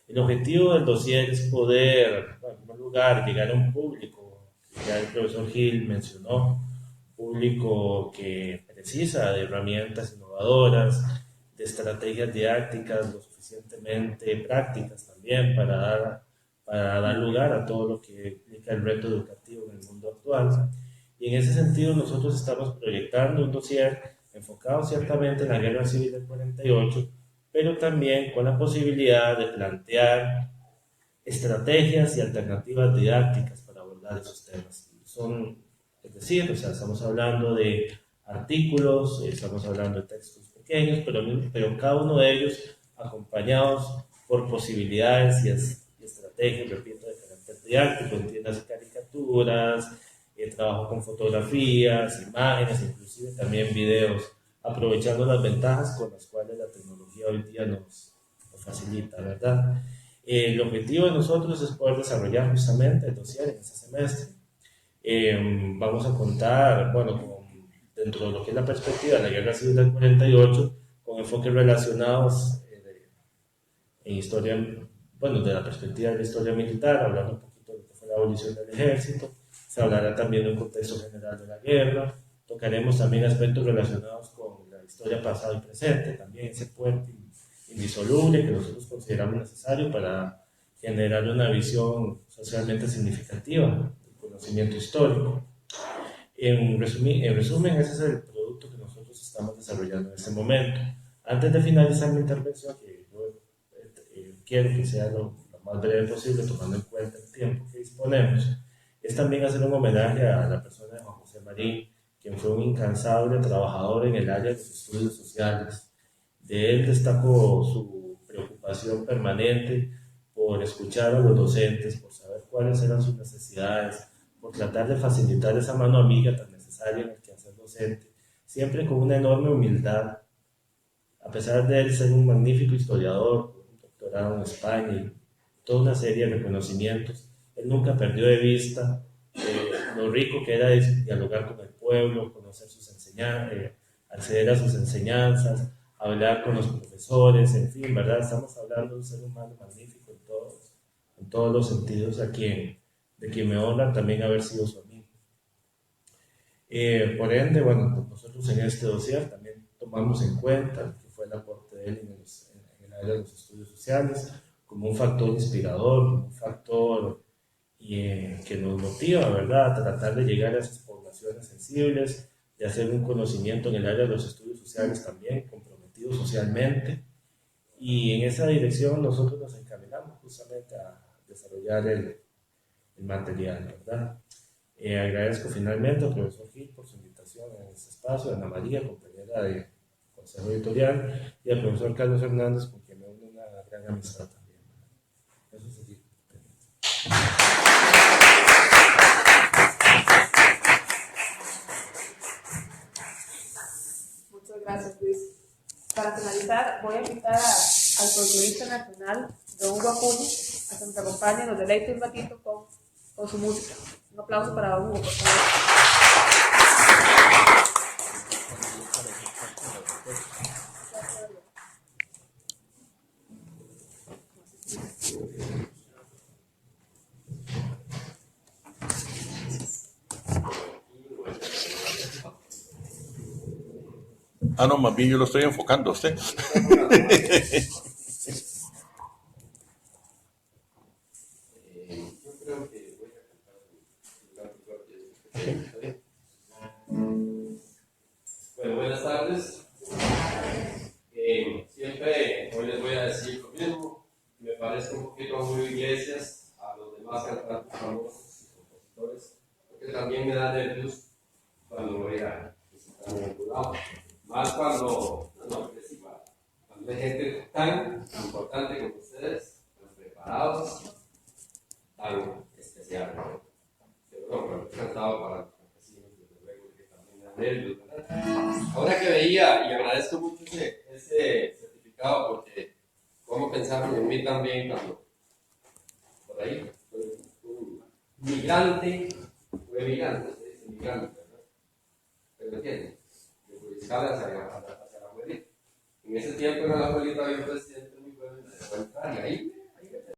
El objetivo del dossier es poder, en primer lugar, llegar a un público, que ya el profesor Gil mencionó, público que precisa de herramientas innovadoras, de estrategias didácticas lo suficientemente prácticas también para dar lugar a todo lo que implica el reto educativo en el mundo actual. Y en ese sentido nosotros estamos proyectando un dossier enfocado ciertamente en la Guerra Civil del 48, pero también con la posibilidad de plantear estrategias y alternativas didácticas para abordar esos temas. Estamos hablando de artículos, estamos hablando de textos pequeños, pero cada uno de ellos acompañados por posibilidades y estrategias, repito, de carácter didáctico. Entiendas caricaturas, trabajo con fotografías, imágenes, inclusive también videos, aprovechando las ventajas con las cuales la tecnología hoy día nos facilita, ¿verdad? El objetivo de nosotros es poder desarrollar justamente el dossier en este semestre. Vamos a contar, bueno, dentro de lo que es la perspectiva de la Guerra Civil del 48, con enfoques relacionados en historia, bueno, de la perspectiva de la historia militar, hablando un poquito de lo que fue la abolición del ejército. Se hablará también de un contexto general de la guerra. Tocaremos también aspectos relacionados con la historia pasada y presente, también ese puente indisoluble que nosotros consideramos necesario para generar una visión socialmente significativa del conocimiento histórico. En resumen, ese es el producto que nosotros estamos desarrollando en este momento. Antes de finalizar mi intervención, que yo quiero que sea lo más breve posible, tomando en cuenta el tiempo que disponemos, es también hacer un homenaje a la persona de Juan José Marín, quien fue un incansable trabajador en el área de los estudios sociales. De él destaco su preocupación permanente por escuchar a los docentes, por saber cuáles eran sus necesidades, por tratar de facilitar esa mano amiga tan necesaria en el quehacer docente, siempre con una enorme humildad. A pesar de él ser un magnífico historiador, un doctorado en España y toda una serie de reconocimientos, él nunca perdió de vista lo rico que era dialogar con el pueblo, conocer sus enseñanzas, acceder a sus enseñanzas, hablar con los profesores, en fin, ¿verdad? Estamos hablando de un ser humano magnífico en todos los sentidos, de quien me honra también haber sido su amigo. Por ende, bueno, pues nosotros en este dossier también tomamos en cuenta lo que fue el aporte de él en el área de los estudios sociales como un factor inspirador, como un factor que nos motiva, ¿verdad?, a tratar de llegar a esas poblaciones sensibles, de hacer un conocimiento en el área de los estudios sociales también, comprometido socialmente, y en esa dirección nosotros nos encaminamos justamente a desarrollar el material, ¿verdad? Agradezco finalmente al profesor Gil por su invitación en este espacio, a Ana María, compañera de Consejo Editorial, y al profesor Carlos Hernández, con quien me une una gran amistad también. Eso es así. Muchas gracias, Luis. Para finalizar, voy a invitar al folclorista nacional, don Hugo Acuña, a que nos acompañe, nos deleite un ratito con su música. Un aplauso para don Hugo, por favor. Ah, no, más bien yo lo estoy enfocando a usted. Bueno, buenas tardes. Siempre hoy les voy a decir lo mismo. Me parece un poquito a Julio Iglesias, a los demás cantantes famosos y compositores, porque también me da nervios cuando voy a visitar un jurado. Más cuando hay gente tan importante como ustedes, tan preparados, tan especial. Pero bueno, he cantado para los campesinos, desde luego que también me da nervios, ¿verdad? Ahora que veía, y agradezco mucho ese certificado, porque cómo pensaron en mí también cuando por ahí un migrante, fue migrante, se dice migrante, ¿verdad? Pero entienden, de Curizcala hacia la abuelita. En ese tiempo era la abuelita, había un presidente muy bueno y me dejó entrar, y ahí